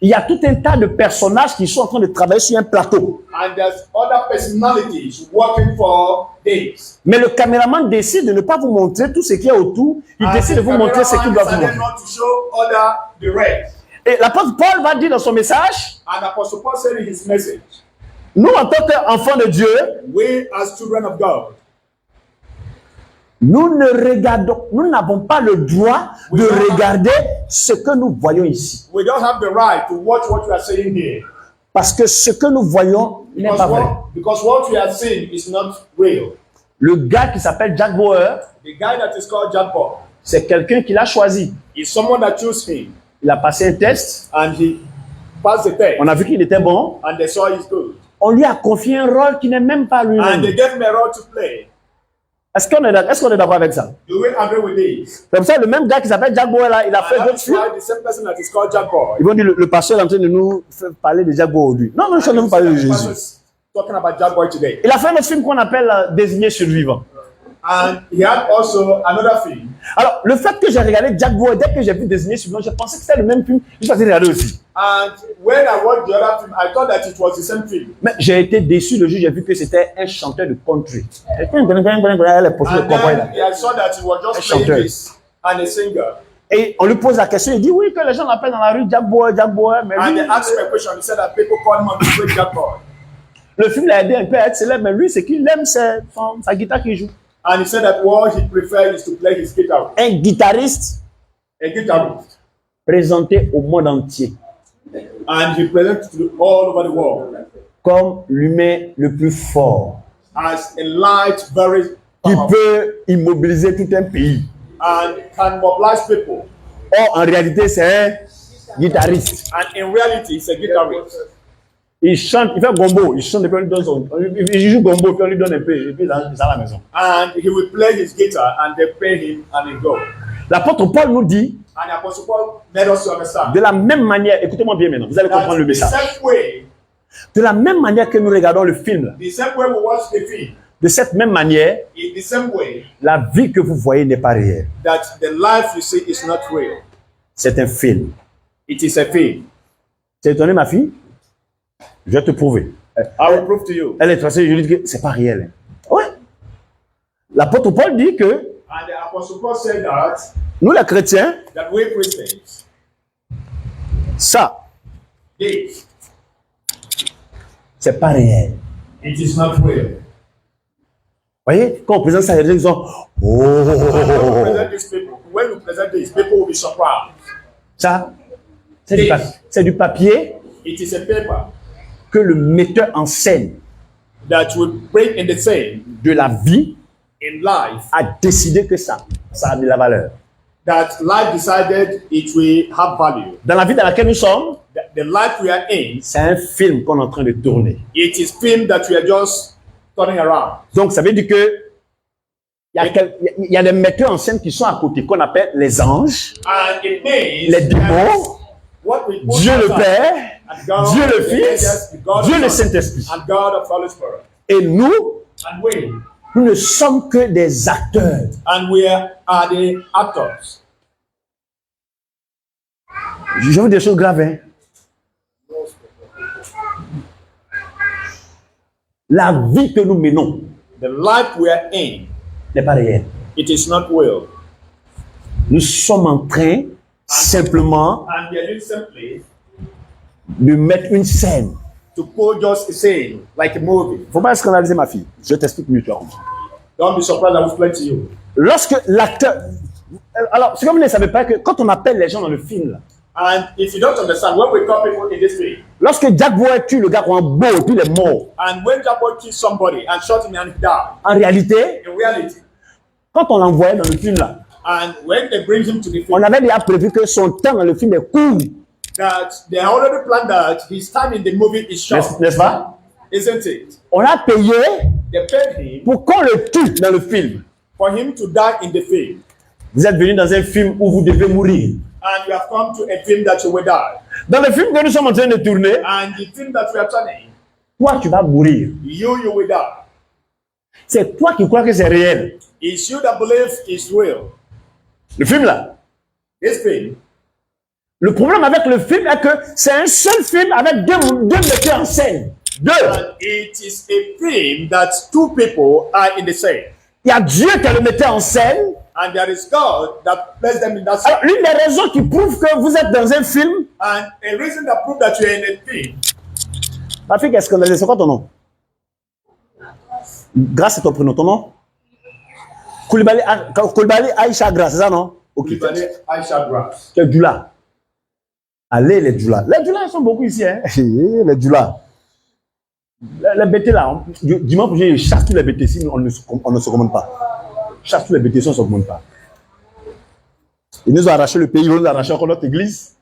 il y a tout un tas de personnages qui sont en train de travailler sur un plateau. and there's other personalities working for days. Mais le caméraman décide de ne pas vous montrer tout ce qu'il y a autour. Il And décide de the vous montrer ce qu'il doit vous cameraman decided montrer. not to show other the rest. Et l'apôtre Paul va dire dans son message, And Apostle Paul said in his message, nous en tant qu'enfants de Dieu, we as children of God, nous n'avons pas le droit de regarder ce que nous voyons ici. we don't have the right to watch what we are saying here. Parce que ce que nous voyons n'est pas vrai. Because what we are seeing is not real. Le gars qui s'appelle Jack Bauer, The guy that is called Jack Paul c'est quelqu'un qui l'a choisi. is someone that chose him, Il a passé un test, and he passed the test, on a vu qu'il était bon, and they saw he's good. on lui a confié un rôle qui n'est même pas And lui-même. they gave him a role to play. Est-ce qu'on est d'accord avec ça? Do we agree with this? C'est pour ça que le même gars qui s'appelle Jack Bauer là, il a fait And d'autres that's films. why the same person that is called Jack Paul. Ils vont dire le pasteur est en train de nous faire parler de Jack Bauer aujourd'hui. Non, je suis en train de parler de Jésus. Talking about Jack Boy today. Il a fait un autre film qu'on appelle Désigné survivant. And he had also another film. Alors, le fait que j'ai regardé Jack Bauer, dès que j'ai vu Désigné survivant, j'ai pensé que c'était le même film. Je suis regarder aussi. And when I watched the other film, I thought that it was the same film. Mais j'ai été déçu le jour où j'ai vu que c'était un chanteur de country. Les profils de And cowboy là. then I saw that he was Un just playing chanteur. this and a singer. Et on lui pose la question, il dit oui, que les gens l'appellent dans la rue Jack Bauer, mais And lui, they asked him a question. He said that people call him on the street Jack Boy. le film l'a aidé un peu à être célèbre, mais lui, ce qu'il aime, c'est sa guitare qu'il joue. And he said that what he preferred is to play his guitar. Un guitariste A guitarist. présenté au monde entier. And he presented to all over the world. comme l'humain le plus fort, as a light, very qui powerful, peut immobiliser tout un pays. and can mobilize people. Or, en réalité, c'est un guitariste. And in reality, it's a guitarist. Il chante, il fait gombo, il chante et puis on lui donne son... Il joue gombo et puis on lui donne un peu, et puis il est à la maison. And he will play his guitar and they pay him and he go. L'apôtre Paul nous dit, And the Apostle Paul made us to understand de la même manière, écoutez-moi bien maintenant, vous allez comprendre le that the message. same way, De la même manière que nous regardons le film, the same way we watch the film, de cette même manière, in the same way la vie que vous voyez n'est pas réelle. that the life you see is not real. C'est un film. It is a film. Tu es étonné, ma fille? Je vais te prouver. I will prove to you. Elle est tracée, je lui dis que c'est pas réel. Ouais. L'apôtre Paul dit que And the Apostle Paul said that nous, les chrétiens, we Christians, ça, this, c'est pas réel. it is not real. Voyez, quand on présente ça, les gens disent When we oh, present these people, when we present this, people will be surprised. ça, c'est du papier It is a paper que le metteur en scène that will bring in the same de la vie in life a décidé que ça a de la valeur. that life decided it will have value. Dans la vie dans laquelle nous sommes, The life we are in, c'est un film qu'on est en train de tourner. it is film that we are just turning around. Donc, ça veut dire que il y a des metteurs en scène qui sont à côté, qu'on appelle les anges, And it means les démons, what we put Dieu le outside, Père, and God, Dieu le the Fils, angels, God Dieu the le Son, Saint-Esprit. and God the Holy Spirit. Et nous, And we, nous ne sommes que des acteurs. and we are the actors. Je vais vous dire des choses graves. Hein? La vie que nous menons The life we are in, n'est pas réelle. it is not real. Nous sommes en train simplement And we are doing simply de mettre une scène. to put just a scene, like a movie. Il ne faut pas scandaliser ma fille. Je t'explique mieux. Don't be surprised I will explain to you. Lorsque l'acteur... Alors, c'est comme vous ne savez pas que quand on appelle les gens dans le film, là, And if you don't understand, when we call people in this film, lorsque Jack Boy tue le gars en beau et puis il est mort, and when that boy kills somebody and shot him and he died, en réalité, in reality, quand on l'envoyait dans le film, là, and when they bring him to the on film, avait déjà prévu que son temps dans le film est court. that they already planned that his time in the movie is short, N'est-ce pas? isn't it? On a payé They paid him pour qu'on le tue dans le film. for him to die in the film, Vous êtes venu dans un film où vous devez mourir. and you have come to a film that you will die. Dans le film que nous sommes en train de tourner, And the film that we are turning, toi tu vas mourir. you will die. C'est toi qui crois que c'est réel. It's you that believe it's real. Le film là. This film, Le problème avec le film est que c'est un seul film avec deux metteurs en scène. Deux. and it is a film that two people are in the same. Il y a Dieu qui est le metteur en scène. And there is God that placed them in that scene. Alors, l'une des raisons qui prouve que vous êtes dans un film, And a reason that proves that you are in a film. ma fille, qu'est-ce qu'on a dit? C'est quoi ton nom? Grâce, c'est ton prénom. Ton nom? Koulibaly Aïcha Grâce, c'est ça, non? Ok. Aisha Grass. C'est Djoula. Allez, les Djoula. Les Djoula, ils sont beaucoup ici, hein? Les Djoula. Les BT là, dimanche prochain, ils chassent tous les BT si on ne se commande pas. Chasse tous les BT si on ne se commande pas. Ils nous ont arraché le pays, ils nous ont arraché encore notre église.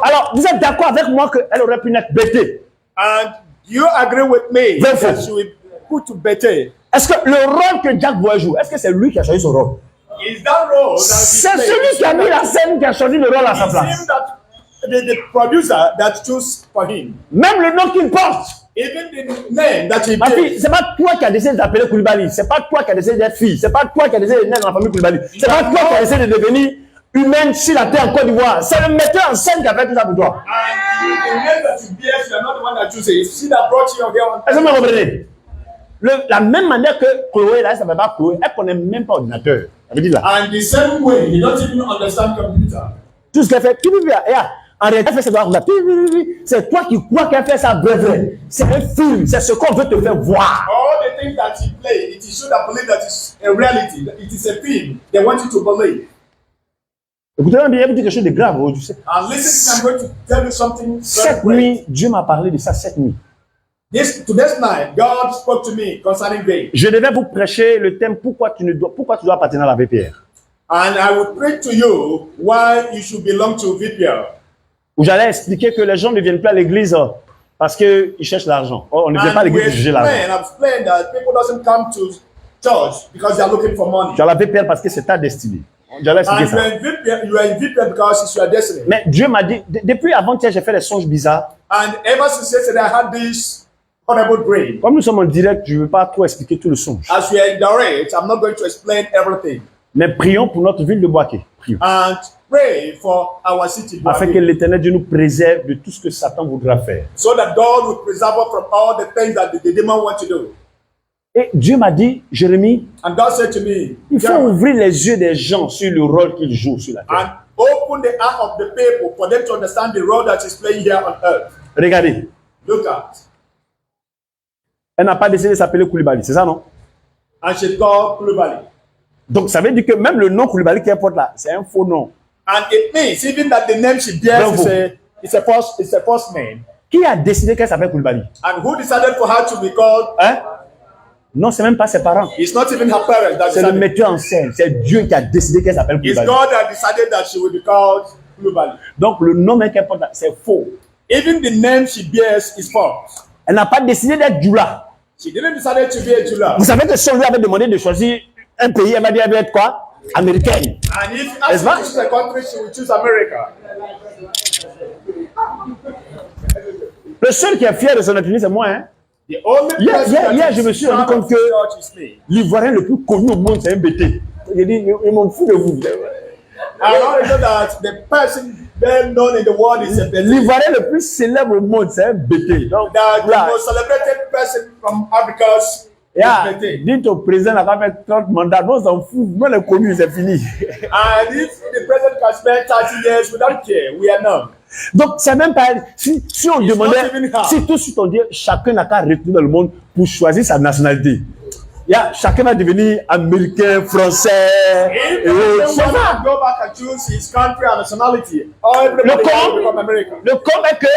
Alors, vous êtes d'accord avec moi qu'elle aurait pu naître BT? And you agree with me Very that good. she will put to better. Est-ce que le rôle que Jack Boy joue, est-ce que c'est lui qui a choisi son rôle? Is that role that C'est celui qui a mis la scène qui a choisi le rôle à sa It's place. him that the producer that chose for him. Même le nom qu'il porte. Even the name that he Ma fille, gave. c'est pas toi qui as décidé d'appeler Koulibaly. C'est pas toi qui as décidé d'être fille. C'est pas toi qui as décidé de naître dans la famille Koulibaly. C'est pas toi qui as décidé de devenir humaine sur la terre en Côte d'Ivoire. C'est le metteur en scène qui a fait tout ça pour toi. And the name that you bear, you are not the one that chose it. It's she that brought you here. Est-ce que vous me comprenez? La même manière que Chloé, là, elle ne s'appelle pas Chloé, elle ne connaît même pas ordinateur. Ça veut dire là. And the same way, you don't even understand computer. Tout ce qu'elle fait, en réalité, elle fait ses doigts comme ça. C'est toi qui crois qu'elle fait ça vrai. C'est un film, c'est ce qu'on veut te faire voir. All the things that he played, it is you that believe that it's a reality. That it is a film. They want you to believe. Écoutez, il vous dire quelque chose de grave. Tu sais. And listen, I'm going to tell you something very Cette great. nuit, Dieu m'a parlé de ça cette nuit. This night, God spoke to me concerning vain. Je devais vous prêcher le thème pourquoi tu dois appartenir à la VPR. And I will preach to you why you should belong to VPR. Où j'allais expliquer que les gens ne viennent plus à l'église parce qu'ils cherchent l'argent. On ne vient pas à l'église pour juger l'argent. I've explained that people doesn't come to church because they are looking for money. Tu as la VPR parce que c'est ta destinée. J'allais expliquer And ça. you are in VPR because it's your destiny. Mais Dieu m'a dit, depuis avant-hier, j'ai fait des songes bizarres. And ever since yesterday, I had this horrible dream. Comme nous sommes en direct, je ne veux pas trop expliquer tout le songe. As we are in direct, I'm not going to explain everything. Mais prions pour notre ville de Boaké. Prions. And pray for our city. Afin que l'Éternel Dieu nous préserve de tout ce que Satan voudra faire. So that God will preserve us from all the things that the demon wants to do. Et Dieu m'a dit, Jérémie, And God said to me, il faut ouvrir les yeux des gens sur le rôle qu'ils jouent sur la terre. and open the eye of the people for them to understand the role that is playing here on earth. Regardez, Look at. elle n'a pas décidé de s'appeler Koulibaly, c'est ça non? And she called Koulibaly. Donc ça veut dire que même le nom Koulibaly qu'elle porte là, c'est un faux nom. And it means even that the name she bears is a false name. Qui a décidé qu'elle s'appelle Koulibaly? And who decided for her to be called? Hein? Non, c'est même pas ses parents. It's not even her parents that C'est le decided. metteur en scène. C'est Dieu qui a décidé qu'elle s'appelle It's Koulibaly. God that decided that she would be called Koulibaly. Donc le nom même qu'elle porte là, c'est faux. Even the name she bears is false. Elle n'a pas décidé d'être Djoula. She didn't decide to be a Judah. Vous savez que si on lui avait demandé de choisir un pays, elle m'a dit elle veut être quoi? Américaine. And if you ask her to choose a country, she will choose America. Le seul qui est fier de son ethnie, c'est moi. Hein? The only Hier, je me suis rendu compte que l'Ivoirien le plus connu au monde, c'est un BT. J'ai dit, ils m'en foutent de vous. I already know that the person well known in the world is a BT. L'Ivoirien le plus célèbre au monde, c'est un BT. Donc, That the là, most celebrated person from Africa is BT. dites au président, il a fait 30 mandats. Non, on s'en fout. Moi, le connu, c'est fini. And if the president can spend 30 years, we don't care. We are none. Donc, c'est même pas. Si on It's demandait, not even hard. si tout de suite on dit, chacun n'a qu'à retourner dans le monde pour choisir sa nationalité. Chacun va devenir américain, français. If et autres. C'est everyone ça. can go back and choose his country and nationality, everybody can become American. Le com est que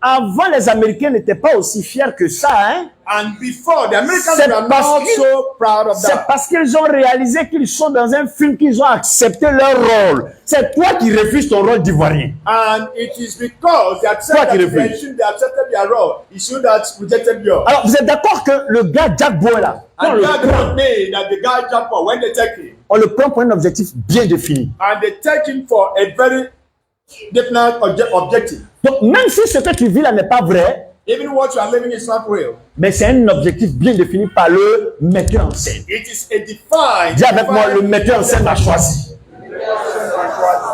avant les Américains n'étaient pas aussi fiers que ça, hein. And before, the Americans C'est were parce not que- so proud of C'est that. parce qu'ils ont réalisé qu'ils sont dans un film qu'ils ont accepté leur rôle. C'est toi qui refuses ton rôle d'Ivoirien. And it is because they Toi accepted qui that refuses. they accepted their role. It's you that rejected yours. Alors, vous êtes d'accord que le gars Jack Boy là, quand on And le God prend, told me that the guy jumped for when they take him. on le prend pour un objectif bien défini. And they take him for a very definite objective. Donc, même si ce que tu vis là n'est pas vrai, Even what you are living is not real. mais c'est un objectif bien défini par le metteur en scène. It is a defined. Dis avec moi, le metteur en scène m'a choisi.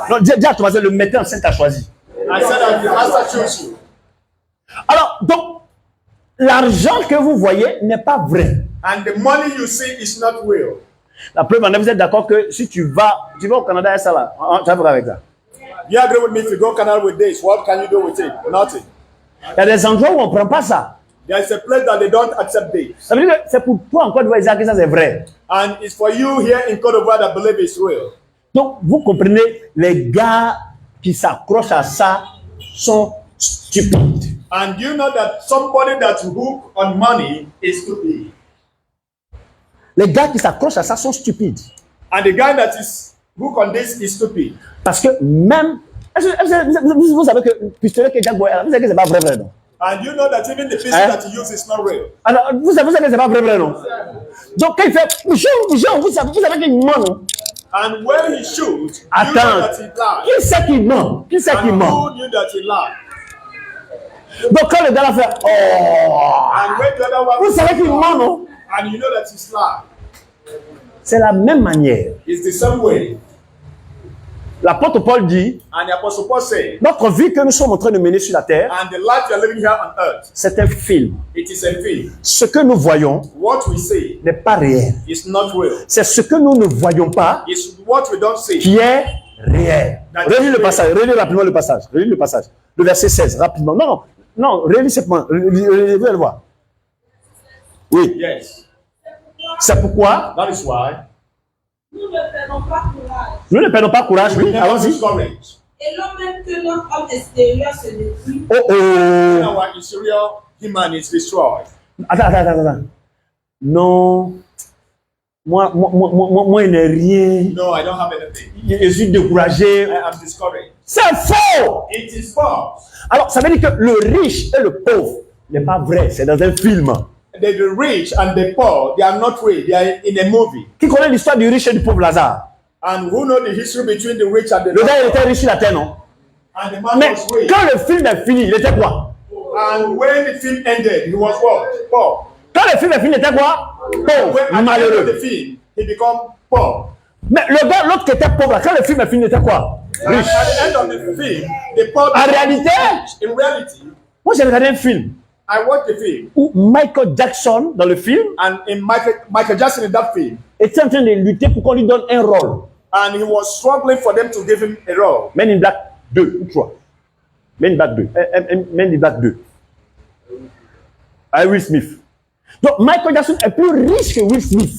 Non, dis à ton voisin, le metteur en scène t'a choisi. I said that the master chose you. Alors, donc, l'argent que vous voyez n'est pas vrai. And the money you see is not real. La preuve, maintenant, vous êtes d'accord que si tu vas au Canada et ça là, tu vas faire avec ça. You agree with me? If you go Canada with this, what can you do with it? Nothing. Il y a des endroits où on ne prend pas ça. There is a place that they don't accept this. Ça veut dire que c'est pour toi en Côte d'Ivoire, Isaac, que ça c'est vrai. And it's for you here in Côte d'Ivoire that believe it's real. Donc, vous comprenez, les gars qui s'accrochent à ça sont stupides. And you know that somebody that's hooked on money is stupid. Les gars qui s'accrochent à ça sont stupides. And the guy that is hooked on this is stupid. Parce que même... Vous savez que le pistolet que Jack Boy a, vous savez que c'est pas vrai, non? And you know that even the pistol that he uses is not real. Alors, vous savez que c'est pas vrai, non? Donc, quand il fait... vous savez qu'il ment, non? And when he shoots, you know Attends, that he lied. qui c'est qui ment? Qui c'est qui And ment? who knew that he lied? Donc, quand le gars a fait... Oh! And when the other one Vous savez qu'il ment, non? and you know that he's lied. C'est la même manière. It's the same way. L'apôtre Paul dit, And the Apostle Paul said, notre vie que nous sommes en train de mener sur la terre, and the life you are living here on earth, c'est un film. it is a film. Ce que nous voyons What we see n'est pas réel. is not real. C'est ce que nous ne voyons pas It's what we don't see. qui est réel. Relis le passage, relis rapidement le passage. Relis le passage. Le verset 16, rapidement. Non, relis simplement. Relis, le voir. Oui. Yes. C'est pourquoi That is why Nous ne perdons pas courage. Nous ne perdons pas courage, oui. Never Allons-y. lose courage. Et l'homme même que notre homme extérieur se détruit. Oh When oh. our exterior human is destroyed. Attends. Non. Moi, il n'est rien. No, I don't have anything. Je suis découragé. I am discouraged. C'est faux. It is false. Alors, ça veut dire que le riche et le pauvre n'est pas vrai. C'est dans un film. The rich and the poor, they are not real. They are in a movie. Qui connaît l'histoire du riche et du pauvre Lazare? And who know the history between the rich and the Le gars, il poor? était riche sur la terre, non? And the man Mais was rich. quand le film est fini, il était quoi? And when the film ended, he was what? Poor. Quand le film est fini, il était quoi? When Pauvre, at the end of the malheureux. film, he become poor. Mais le gars, l'autre qui était pauvre, là, quand le film est fini, il était quoi? And Riche. at the end of the film, the poor. En réalité, In reality, moi j'ai regardé un film I watched the film, où Michael Jackson, dans le film, and in Michael Jackson in that film, était en train de lutter pour qu'on lui donne un rôle. and he was struggling for them to give him a role. Men in Black 2 ou 3. Men in Black 2. Men in Black 2. Will Smith. Donc Michael Jackson est plus riche que Will Smith.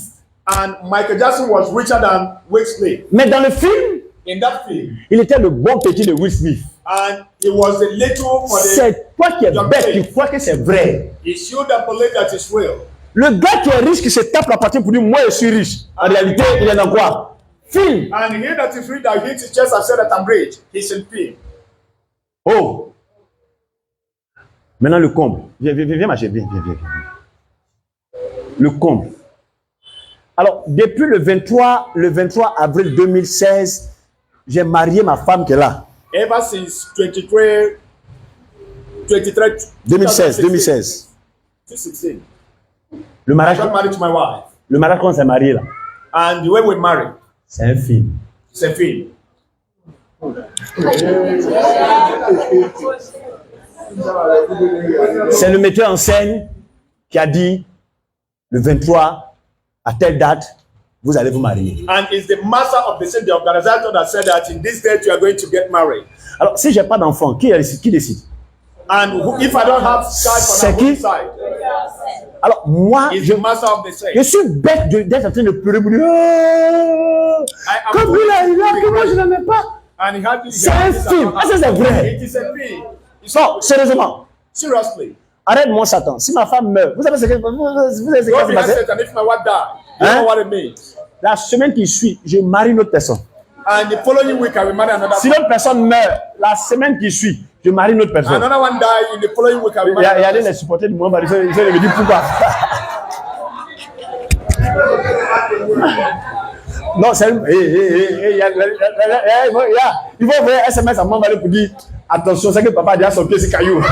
And Michael Jackson was richer than Will Smith. Mais dans le film, In that film, il était le bon petit de Will Smith. and he was the little for the. C'est toi qui es bête qui crois que c'est vrai. It's you that believe that it's real. Le gars qui est riche qui se tape la partie pour dire moi je suis riche. En réalité, il est dans quoi? Film. And he that is rich that hits his chest and said that I'm rich, he's in film. Oh. Maintenant le comble. Viens ma chérie, viens. Le comble. Alors, depuis le 23 avril 2016, j'ai marié ma femme qui est là. Ever since 2016. 2016. 2016. Le I mariage, got married to my wife. quand on s'est marié là, And the way we married, c'est un film. it's a film. C'est le metteur en scène qui a dit, le 23, à telle date, vous allez vous marier. And it's the master of the scene, the organizer that said that in this date you are going to get married. Alors, si j'ai pas d'enfant, qui décide? And if I don't have child C'est from qui? my side, Alors, moi, it's je the master of the scene. suis bête d'être en train de pleurer pour dire, am comme il a que moi je n'en ai pas. And he had C'est un film. Ah, ça c'est vrai. It is a film. It's Non, sérieusement. seriously. Arrête-moi, Satan. Si ma femme meurt, vous savez ce que vous savez ce qui va God se behind passer? Satan, if my wife die, you Hein? know what it means. La semaine qui suit, je marie une autre personne. And the following week I will marry another Si l'autre personne meurt, la semaine qui suit, je marie une autre personne. Another one die in the following week I will Il y marry a another les supporters du Mohamed, ils me disent pourquoi. Non, c'est. Il faut envoyer un SMS à Mohamed pour dire attention, c'est que papa a déjà son pied sur caillou.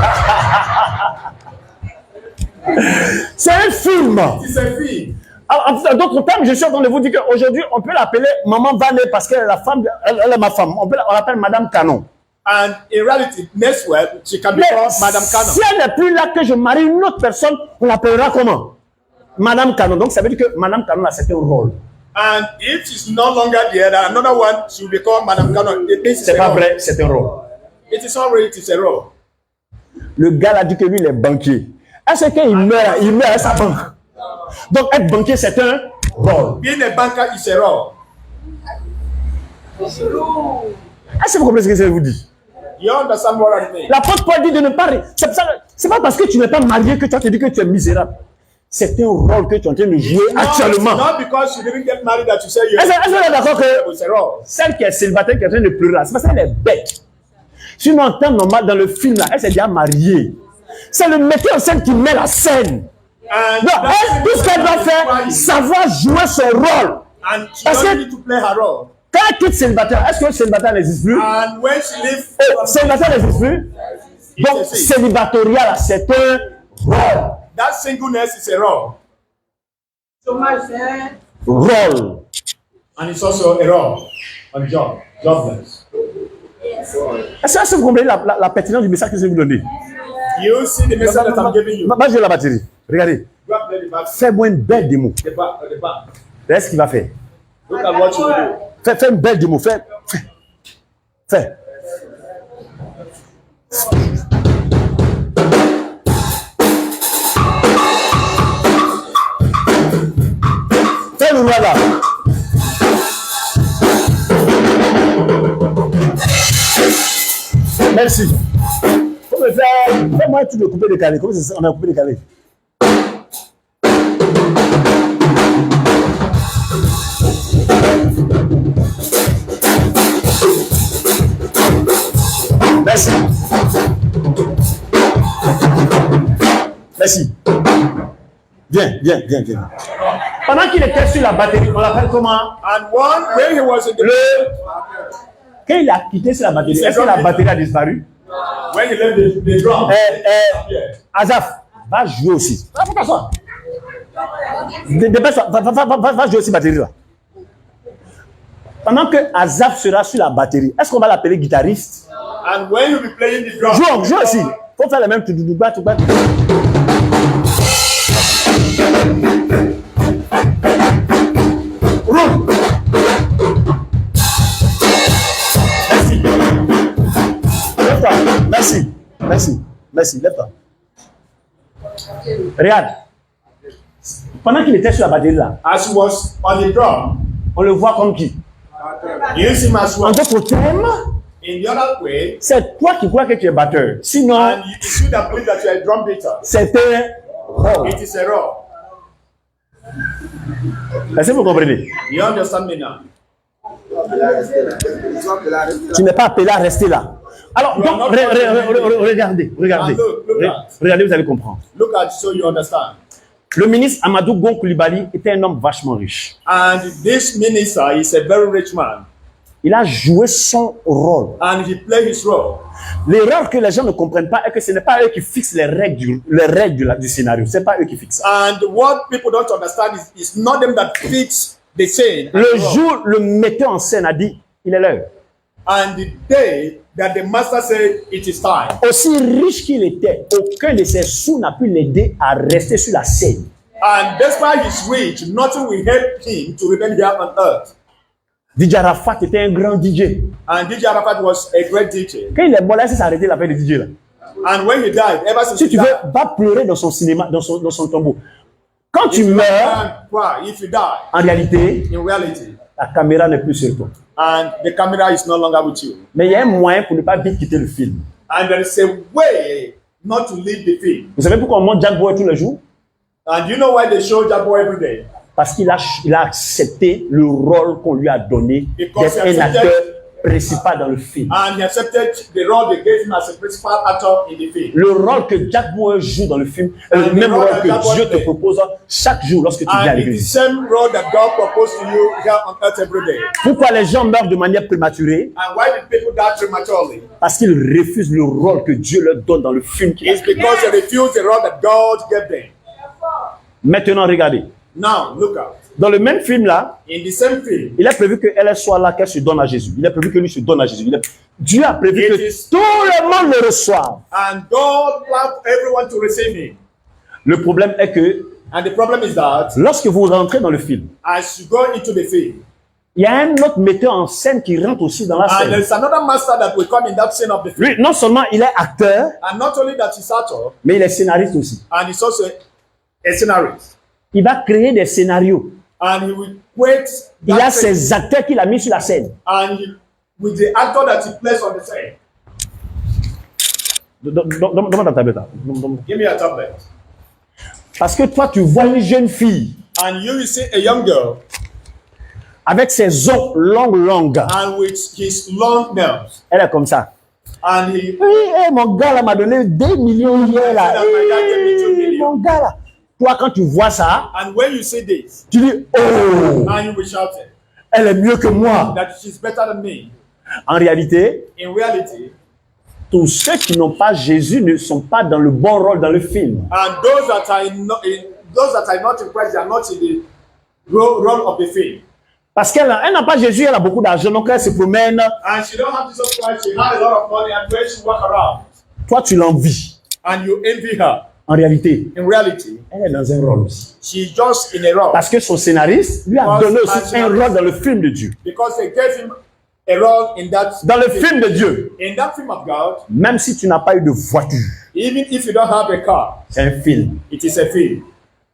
C'est un film. It's a film. En d'autres termes, je suis en train de vous dire qu'aujourd'hui, on peut l'appeler Maman Vané parce qu'elle est la femme, elle est ma femme. On l'appelle Madame Canon. And in reality, next week she can be Mais called Madame Canon. si elle n'est plus là, que je marie une autre personne, on l'appellera comment? Madame Canon. Donc ça veut dire que Madame Canon a certains rôles. And if she's no longer there, then another one she will be called Madame Canon. It means it's C'est a pas role. vrai, c'est un rôle. It is already, it is a role. Le gars a dit que lui, il est banquier. Est-ce qu'il meurt à sa banque? Donc être banquier, c'est un rôle. Being a banker is a role. Est-ce que vous comprenez ce que je vous dis? You understand what I mean? L'apôtre Paul dit de ne pas. C'est pas parce que tu n'es pas marié que tu as te dit que tu es misérable. C'est un rôle que tu es en train de jouer actuellement. Not because you didn't get married that you say you're. Est-ce qu'on est d'accord que It's a role. celle qui est célibataire qui est en train de pleurer là, c'est parce qu'elle est bête. Sinon, en temps normal, dans le film là, elle s'est déjà mariée. C'est le metteur en scène qui met la scène. And Non, elle, tout ce qu'elle doit faire, savoir jouer son rôle. And she Parce doesn't que- need to play her role. Quand elle quitte célibataire, est-ce que le célibataire n'existe plus? And when she leaves, Oh, célibataire n'existe plus? Donc, It's a sin. célibataire là, c'est un rôle. That singleness is a role. Rôle. And it's also a role on job. Jobless. Est-ce que vous comprenez la pertinence du message que je vais vous donner? You see the message that I'm giving you. Moi, j'ai la batterie. Regardez. Grab the back. Fais-moi une belle démo. The back. The back. Regardez ce qu'il va faire. Look at what you will do. Fais une belle démo. Fais. Fais. Fais le roi là. Merci. Faut me faire. Fais-moi un truc de couper décalé. Comment on a coupé décalé? Merci. Merci. Viens. Pendant qu'il était sur la batterie, on l'appelle comment? And when he was in the Quand il a quitté sur la batterie, est-ce que la batterie a disparu? when he left the drum, Azaf, va jouer aussi. Va t'asseoir. Dépêche-toi, va jouer aussi batterie là. Pendant que Azaf sera sur la batterie, est-ce qu'on va l'appeler guitariste? and when you be playing the drum, Joue aussi. Il faut faire le même tout bat. Roule. Lève-toi. Merci. Lève-toi. Regarde. Pendant qu'il était sur la batterie là, as he was on the drum, on le voit comme qui? you see him as En well. d'autres termes, In the other way, c'est toi qui crois que tu es batteur. Sinon, and you should have believed that you are a drum beater. c'est un rôle. It is a role. Est-ce que vous comprenez? You understand me now? Tu n'es pas appelé à rester là. Alors, donc, regardez. Regardez, vous allez comprendre. Look at so you understand. Le ministre Amadou Gon Coulibaly était un homme vachement riche. And this minister is a very rich man, Il a joué son rôle. and he played his role. L'erreur que les gens ne comprennent pas est que ce n'est pas eux qui fixent les règles du scénario. Ce n'est pas eux qui fixent ça. And what people don't understand is it's not them that fix the scene. Le jour, le metteur en scène a dit, il est l'heure. And the day that the master said it is time. Aussi riche qu'il était, aucun de ses sous n'a pu l'aider à rester sur la scène. And despite his rich, nothing will help him to remain here on earth. DJ Arafat était un grand DJ. And DJ Arafat was a great DJ. Quand il est mort, là, il s'est arrêté la fête de DJ là. And when he died, ever since Si he tu veux, died, va pleurer dans son cinéma, dans son tombeau. Quand tu if you meurs, cry, if you die, en réalité, in reality, la caméra n'est plus sur toi. and the camera is no longer with you. Mais il y a un moyen pour ne pas vite quitter le film. And there is a way not to leave the film. Vous savez pourquoi on monte Jack Boy tous les jours? And you know why they show Jabbo every day? Parce qu'il a accepté le rôle qu'on lui a donné d'être un acteur principal dans le film. And he accepted the role they gave him as a principal actor in the film. Le rôle que Jack Boy joue dans le film est le même rôle que Dieu te propose chaque jour lorsque tu viens à And it's the l'église. same role that God proposed to you here on earth every day. Pourquoi les gens meurent de manière prématurée? And why did people die prematurely? Parce qu'ils refusent le rôle que Dieu leur donne dans le film. It's because they refused the role that God gave them. Maintenant, regardez. Now, look out. Dans le même film là, In the same film, il est prévu qu'elle soit là, qu'elle se donne à Jésus. Il est prévu que lui se donne à Jésus. Dieu a prévu It que is- tout le monde le reçoive. and God allowed everyone to receive him. Le problème est que And the problem is that lorsque vous rentrez dans le film, as you go into the film, il y a un autre metteur en scène qui rentre aussi dans la and scène. there's another master that will come in that scene of the film. Lui, non seulement il est acteur, And not only that he's actor, mais il est scénariste aussi. and he's also a scenarist. Il va créer des scénarios. And he will create Il a that scene, ses acteurs qu'il a mis sur la scène. and he, with the actor that he plays on the scene. Donne-moi ta tablette là. Give me a tablet. Parce que toi, tu vois une jeune fille And you will see a young girl, avec ses ongles longues. and with his long nails, Elle est comme ça. and he Oui, mon gars là m'a donné 2 millions hier là. That my dad gave me 2 million. Mon gars là. Toi, quand tu vois ça, And when you see this, tu dis, oh, and you will shout it, elle est mieux que moi. that she's better than me. En réalité, In reality, tous ceux qui n'ont pas Jésus ne sont pas dans le bon rôle dans le film. and those that are those that are not in Christ, they are not in the role of the film. Parce qu'elle n'a pas Jésus, elle a beaucoup d'argent, donc elle se promène. And she don't have Jesus Christ. She had a lot of money, and when she walk around, Toi, tu l'envies. and you envy her. En réalité, In reality, elle est dans un rôle aussi. she's just in a role Parce que son scénariste lui a Because donné aussi as un scénariste- rôle dans le film de Dieu. because they gave him a role in that. Dans le film de Dieu, In that film of God, même si tu n'as pas eu de voiture, even if you don't have a car, c'est un film. it is a film.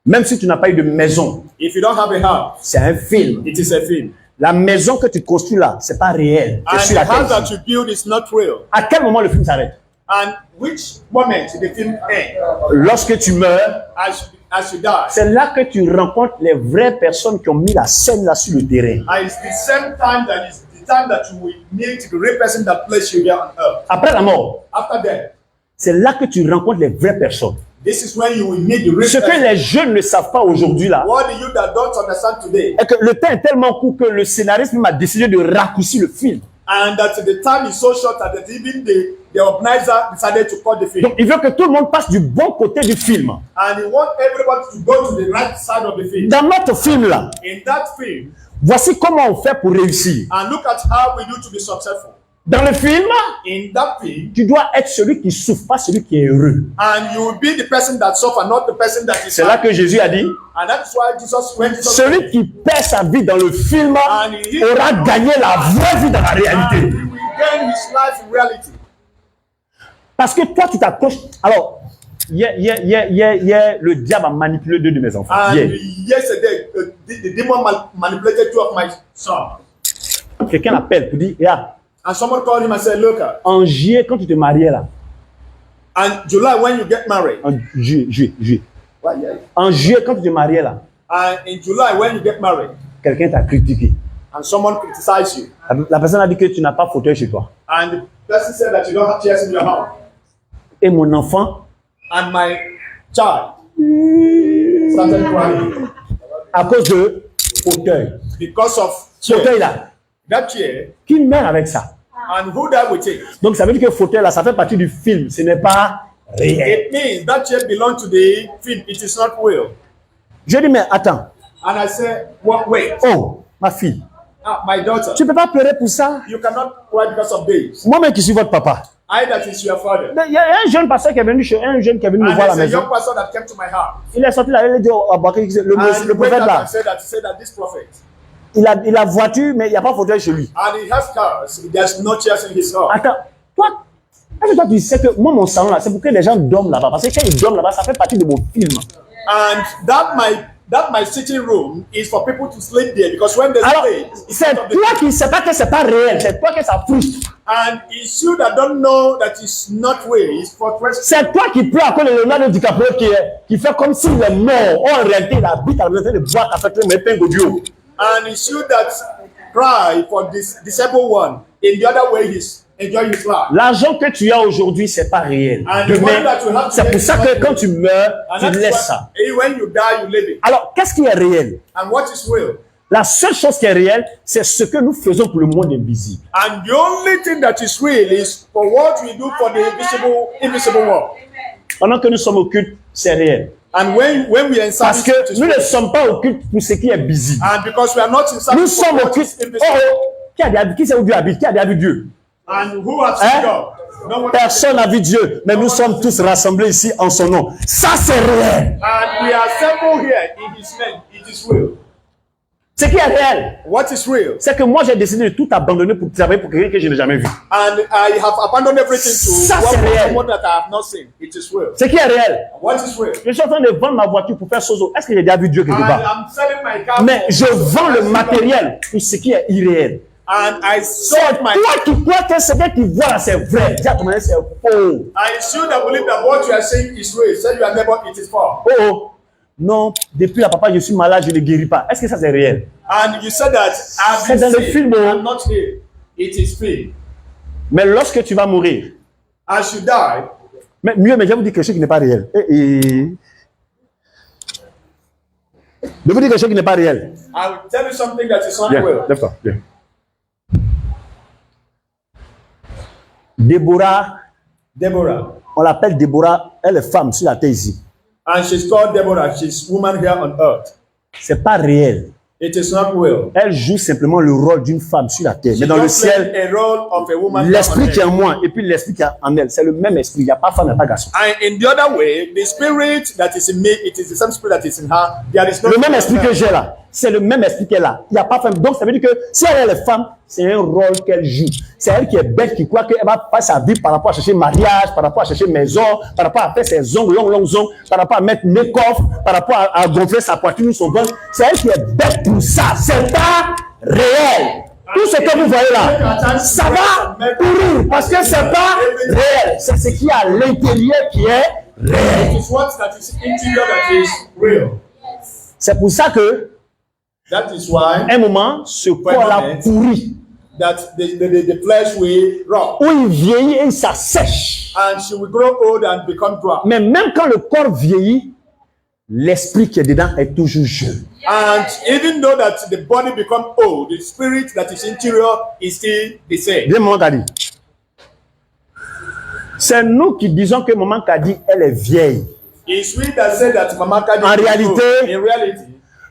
Même si tu n'as pas eu de maison, If you don't have a house, c'est un film. it is a film. La maison que tu construis là, c'est pas réel. And C'est sur the la house that terre. you build is not real. À quel moment le film s'arrête? And which moment the film ends? Lorsque tu meurs, As you die. c'est là que tu rencontres les vraies personnes qui ont mis la scène là sur le terrain. And it's the same time that is the time that you will meet the real person that placed you here on earth. Après la mort, After death, c'est là que tu rencontres les vraies personnes. this is when you will meet the real Ce que person. les jeunes ne savent pas aujourd'hui là, What do you that don't understand today? est que le temps est tellement court que le scénariste même a décidé de raccourcir le film. And that the time is so short that even the organizer decided to cut the film. Donc il veut que tout le monde passe du bon côté du film. And he wants everybody to go to the right side of the film. Dans notre film là, In that film, voici comment on fait pour réussir. and look at how we do to be successful. Dans le film, In that film, tu dois être celui qui souffre, pas celui qui est heureux. and you will be the person that suffer, not the person that is C'est là happy. que Jésus a dit, And that's why when Jesus celui qui perd sa vie dans le film And he- aura gagné la vraie vie dans la and réalité. he will gain his life in reality. Parce que toi, tu t'accroches. Alors, hier, le diable a manipulé deux de mes enfants. And Hier. yesterday, the demon manipulated two of my sons. Quelqu'un appelle pour dire, yeah, And someone called him and said, look, en juillet, quand tu te mariais là, and July when you get married, en juillet. Well, yeah. En juillet, quand tu te mariais là, And in July when you get married, quelqu'un t'a critiqué. and someone criticizes you, La personne a dit que tu n'as pas fauteuil chez toi. and the person said that you don't have chairs in your house, Et mon enfant, and my child started crying à cause de fauteuil. because of Fauteuil chair. là, That chair, qui meurt avec ça? and who died with it? Donc ça veut dire que fauteuil là, ça fait partie du film. Ce n'est pas réel. It means that chair belongs to the film. It is not real. Je dis, mais attends. And I said, what? Wait, Oh, ma fille, my daughter, tu ne peux pas pleurer pour ça. you cannot cry because of this. Moi-même qui suis votre papa. I that is your father. Il y a un jeune pasteur qui est venu me And voir à la there's a maison. young pastor that came to my house. Il est sorti là, il a dit au Bakri, And he le went prophète out là, and said that this prophet, il a voiture, mais il n'y a pas fauteuil chez lui. and he has cars. There's no chairs in his house. Attends, est-ce que toi tu sais que moi mon salon là, c'est pour que les gens dorment là-bas. Parce que quand ils dorment là-bas, ça fait partie de mon film. And that my sitting room is for people to sleep there because when they Alors, sleep, it's c'est part of the- toi qui ne sais pas que c'est pas réel, c'est toi que ça frustre. and it's you that don't know that it's not real. It's for question. C'est toi qui pleures à cause de Leonardo DiCaprio qui fait comme s'il est mort. Or, en réalité, il habite à la maison de boîte avec le médecin audio. And it's you that cry for this disabled one. In the other way, he's enjoying his life. L'argent que tu as aujourd'hui, c'est pas réel. And the money Demain, that you have c'est pour today ça is que not quand real. tu meurs, And tu that's laisses why, ça. when you die, you live it. Alors, qu'est-ce qui est réel? And what is real? La seule chose qui est réelle, c'est ce que nous faisons pour le monde invisible. And the only thing that is real is for what we do for the invisible world. Pendant que nous sommes au culte, c'est réel. And when we are in Parce service, it que is nous ne real. sommes pas au culte pour ce qui est visible. And because we are not in Nous service for sommes au what culte. is Oh, invisible. oh, qui c'est où Dieu habite? Qui a déjà vu Dieu? And who has seen Hein? God? No one. Personne n'a vu Dieu, mais nous sommes tous rassemblés ici en son nom. Ça, c'est réel. And we are assembled here in His name. It is real. Ce qui est réel, What is real? c'est que moi, j'ai décidé de tout abandonner pour travailler pour quelqu'un que je n'ai jamais vu. And I have abandoned everything Ça, to c'est work for réel. someone that I have not seen. It is real. Ce qui est réel, What is real? je suis en train de vendre ma voiture pour faire Sozo. Est-ce que j'ai déjà vu Dieu quelque And part? I'm selling my car. Mais je vends le matériel pour ce qui est irréel. And I C'est sold my. toi qui crois que ce que tu vois là, c'est vrai. Dis à ton mari, c'est faux. And it's you that believe that what you are saying is real. Say you are never, it is false. Oh, oh. Non, depuis la papa, je suis malade, je ne guéris pas. Est-ce que ça c'est réel? And you said that I've C'est been dans le sick. film, oh. I'm not here. It is fake. Mais lorsque tu vas mourir, As you die, mais mieux, mais je vais vous dire quelque chose qui n'est pas réel. Je vais vous dire quelque chose qui n'est pas réel. I will tell you something that is not Viens, real. lève-toi, viens. Déborah, on l'appelle Déborah, elle est femme sur la terre ici. And she's called Deborah. She's woman here on earth. C'est pas réel. It is not real. Elle joue simplement le rôle d'une femme sur la terre. Mais She dans le just played ciel, a role of a woman. l'esprit qui est here en on earth. moi et puis l'esprit qui est en elle, c'est le même esprit. Il n'y a pas femme, il n'y a pas garçon. And in the other way, the spirit that is in me, it is the same spirit that is in her. There is no. Le même esprit que j'ai là, c'est le même esprit qu'elle a. Il n'y a pas femme. Donc ça veut dire que si elle est femme, c'est un rôle qu'elle joue. C'est elle qui est bête, qui croit qu'elle va passer sa vie par rapport à chercher mariage, par rapport à chercher maison, par rapport à faire ses ongles, longs ongles, par rapport à mettre make-off, par rapport à gonfler sa poitrine ou son ventre. C'est elle qui est bête pour ça. C'est pas réel. Tout ce que vous voyez là, ça va pourrir parce que c'est pas réel. C'est ce qui est à l'intérieur qui est réel. It is what that is interior that is real. C'est pour ça que, That is why un moment, ce corps-là pourrit. that the flesh will rot. Où il vieillit et il s'assèche. And she will grow old and become dry. Mais même quand le corps vieillit, l'esprit qui est dedans est toujours jeune. And even though that the body become old, the spirit that is interior is still the same. Bien, maman Kadi. C'est nous qui disons que maman Kadi, elle est vieille. It's we that say that Mama Kadi En is réalité, old. In reality,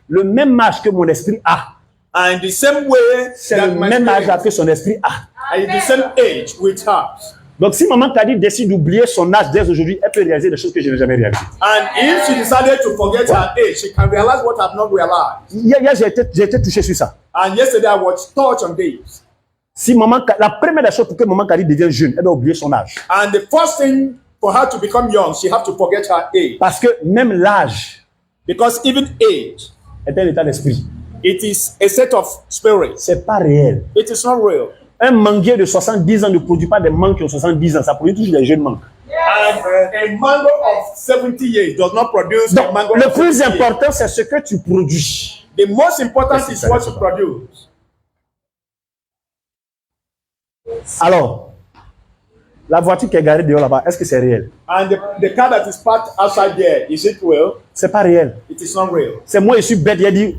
le même âge que mon esprit a, and the same way c'est that le my même âge spirit que son esprit a. is the same age with hers. Donc si maman Kadi décide d'oublier son âge dès aujourd'hui, elle peut réaliser des choses que je n'ai jamais réalisées. And if she decided to forget her age, she can realize what I've not realized. Hier j'ai été touché sur ça. And yesterday I was touched on this. Si la première des choses pour que maman Kadi devienne jeune, elle doit oublier son âge. And the first thing for her to become young, she have to forget her age. Parce que même l'âge Because even age, est un état d'esprit. it is a set of spirit. C'est pas réel. It is not real. Un manguier de 70 ans ne produit pas des mangues qui ont 70 ans, ça produit toujours des jeunes mangues. And a mango of 70 years does not produce Donc, a mango le of plus 70 years. important, c'est ce que tu produis. The most important Yes, is sir. what you produce. Alors, la voiture qui est garée dehors là-bas, est-ce que c'est réel? And the car that is parked outside there, is it real? C'est pas réel. It is not real. C'est moi, je suis bête, il a dit,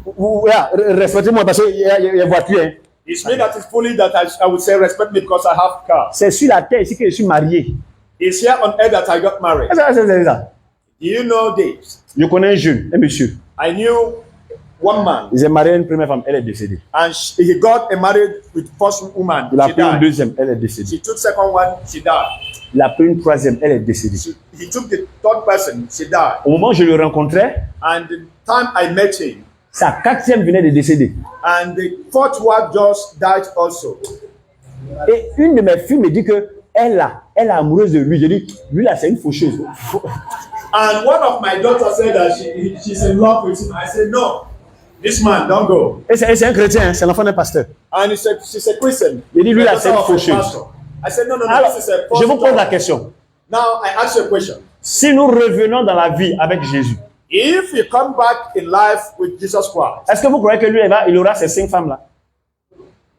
respectez-moi parce qu'il y a voiture. Hein. It's me that is foolish that I would say respect me because I have car. C'est sur la terre ici que je suis marié. It's here on earth that I got married. C'est ça. Do you know this? Je connais un jeune, un monsieur. I knew one man, Il s'est marié à une première femme, elle est décédée. and he got married with first woman. Il a She pris une died. deuxième, elle est décédée. She took second one, she died. Il a pris une troisième, elle est décédée. He took the third person, she died. Au moment où je le rencontrais, And the time I met him, sa quatrième venait de décéder. and the fourth one just died also. Et une de mes filles me dit que elle est amoureuse de lui. Je dis, lui là, c'est une faucheuse. And one of my daughters said that she's in love with him. I said, no, this man, don't go. Et c'est un chrétien, hein, c'est l'enfant d'un pasteur. And he said, she's a Christian. Il dit, lui là, The c'est une daughter of a faucheuse. pastor. I said, no, Alors, this is a je vous pose la pastor. question. Now, I ask you a question. Si nous revenons dans la vie avec Jésus, If you come back in life with Jesus Christ, est-ce que vous croyez que lui, il aura ces 5 femmes-là?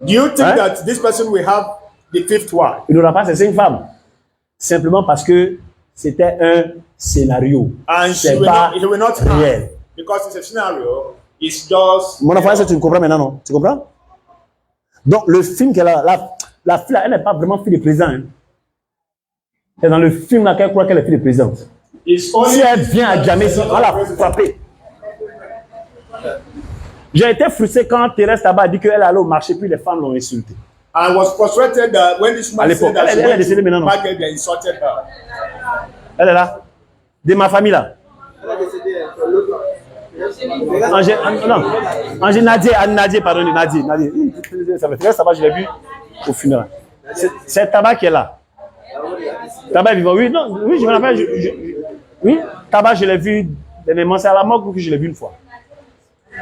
do you think Hein? that this person will have the fifth wife? Il n'aura pas ces 5 femmes. Simplement parce que c'était un scénario. And C'est pas he will not réel. have, because it's a scenario. It's just. Mon enfant, est-ce que tu me comprends maintenant, non? Tu comprends? Donc, le film qu'elle a, la fille, là, elle n'est pas vraiment fille de président. Hein. C'est dans le film là qu'elle croit qu'elle est fille de président. It's only Si elle vient à jamais, on va la frapper. J'ai été frustré quand Thérèse Tabat a dit qu'elle allait au marché, puis les femmes l'ont insultée. I was frustrated that when this À man l'époque, said that she elle est went décédée to maintenant, non? market, they insulted her. Elle est là. De ma famille là. Angé Nadia, pardon, Nadia. Ça fait Thérèse Tabat, je l'ai vu au funérail. C'est Tabat qui est là. Tabat est vivant. Oui, non, oui, je me rappelle. Oui, Tabat, je l'ai vu dernièrement. C'est à la mort que je l'ai vu une fois.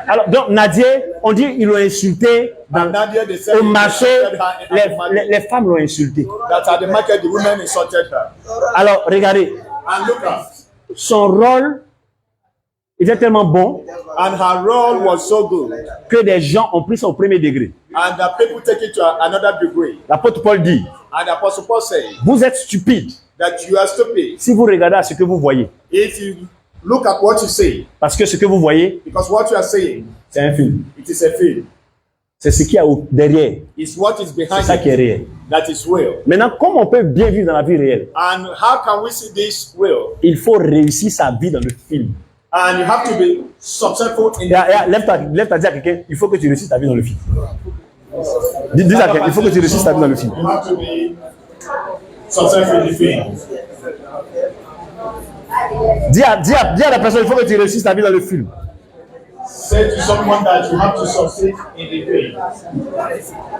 Alors, donc, Nadia, on dit qu'ils l'ont insulté And Nadia, they said au marché. they insulted her at the market. Les femmes l'ont insulté. That at the market, the women insulted her. Alors, regardez, And look at, son rôle était tellement bon and her role was so good, que des gens ont pris ça au premier degré. and the people take it to another degree. L'apôtre Paul dit, And the Apostle Paul said vous êtes stupide that you are stupid si vous regardez à ce que vous voyez. if you look at what you say, Parce que ce que vous voyez, because what you are saying, c'est un film. it is a film. C'est ce qu'il y a derrière. It's what is C'est behind ça qui est it réel. that is real. Maintenant, comment on peut bien vivre dans la vie réelle? And how can we see this real? Il faut réussir sa vie dans le film. And you have to be successful in Lève-toi, dis à quelqu'un, il faut que tu réussisses ta vie dans le film. Dis à quelqu'un, il faut que tu réussisses ta vie dans le film. You have to be successful in the film. Dis à la personne, il faut que tu réussisses ta vie dans le film. Say to someone that you have to succeed in the film.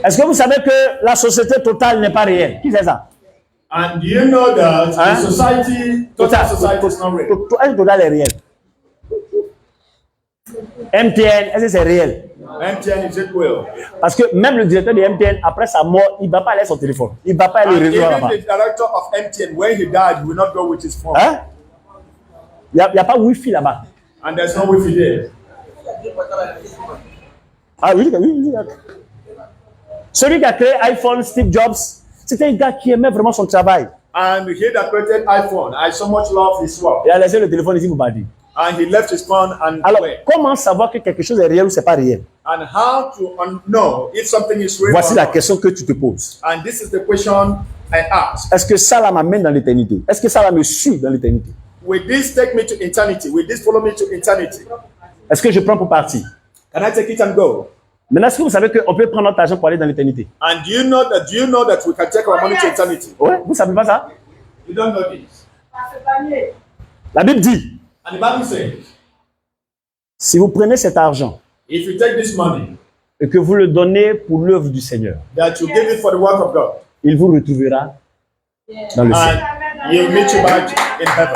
Est-ce que vous savez que la société totale n'est pas réelle? Qui fait ça? And do you know that the society, total society is not real? Total est réel. MTN, est-ce que c'est réel? MTN is it real? Parce que même le directeur de MTN, après sa mort, il ne va pas aller son téléphone. Il ne va pas aller And le réseau even là-bas. the director of MTN, when he died, will not go with his phone. Hein? Il n'y a pas Wi-Fi là-bas. And there's no Wi-Fi there. Ah oui, oui. Celui qui a créé iPhone, Steve Jobs, c'était un gars qui aimait vraiment son travail. And he that created iPhone, I so much love his work. Il a laissé le téléphone ici pour Badi. And he left his phone and Alors, went. comment savoir que quelque chose est réel ou c'est pas réel? And how to know if something is real Voici or la not. question que tu te poses. And this is the question I ask. Est-ce que ça là m'amène dans l'éternité? Est-ce que ça là me suit dans l'éternité? Will this take me to eternity? Will this follow me to eternity? Est-ce que je prends pour partie? Can I take it and go? Maintenant, est-ce que vous savez qu'on peut prendre notre argent pour aller dans l'éternité? And do you know that we can take our money to eternity? Ouais, vous savez pas ça? You don't know this. La Bible dit, And the Bible says, si vous prenez cet argent if you take this money, et que vous le donnez pour l'œuvre du Seigneur, that you give it for the work of God, il vous retrouvera dans le ciel. and He'll meet you back in heaven.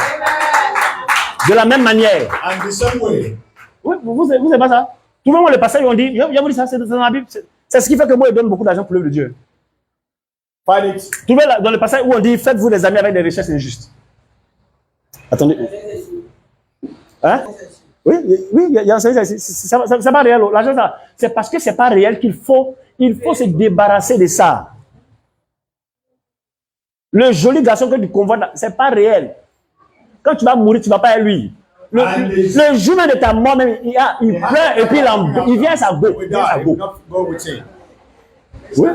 De la même manière, And the same way, oui, vous savez pas ça? Tout le monde, le passage, on dit, il y a vous dit ça, c'est dans la Bible. C'est ce qui fait que moi, je donne beaucoup d'argent pour l'œuvre de Dieu. find it. Trouvez dans le passage où on dit, faites-vous des amis avec des richesses injustes. Attendez. Hein? Oui, il y a c'est pas réel. L'argent, c'est parce que c'est pas réel qu'il faut se débarrasser de ça. Le joli garçon que tu convoites, c'est pas réel. Quand tu vas mourir, tu vas pas à lui. Le jour même de ta mort, même, il pleure et puis il vient à sa go. We die, we not go with him. Oui.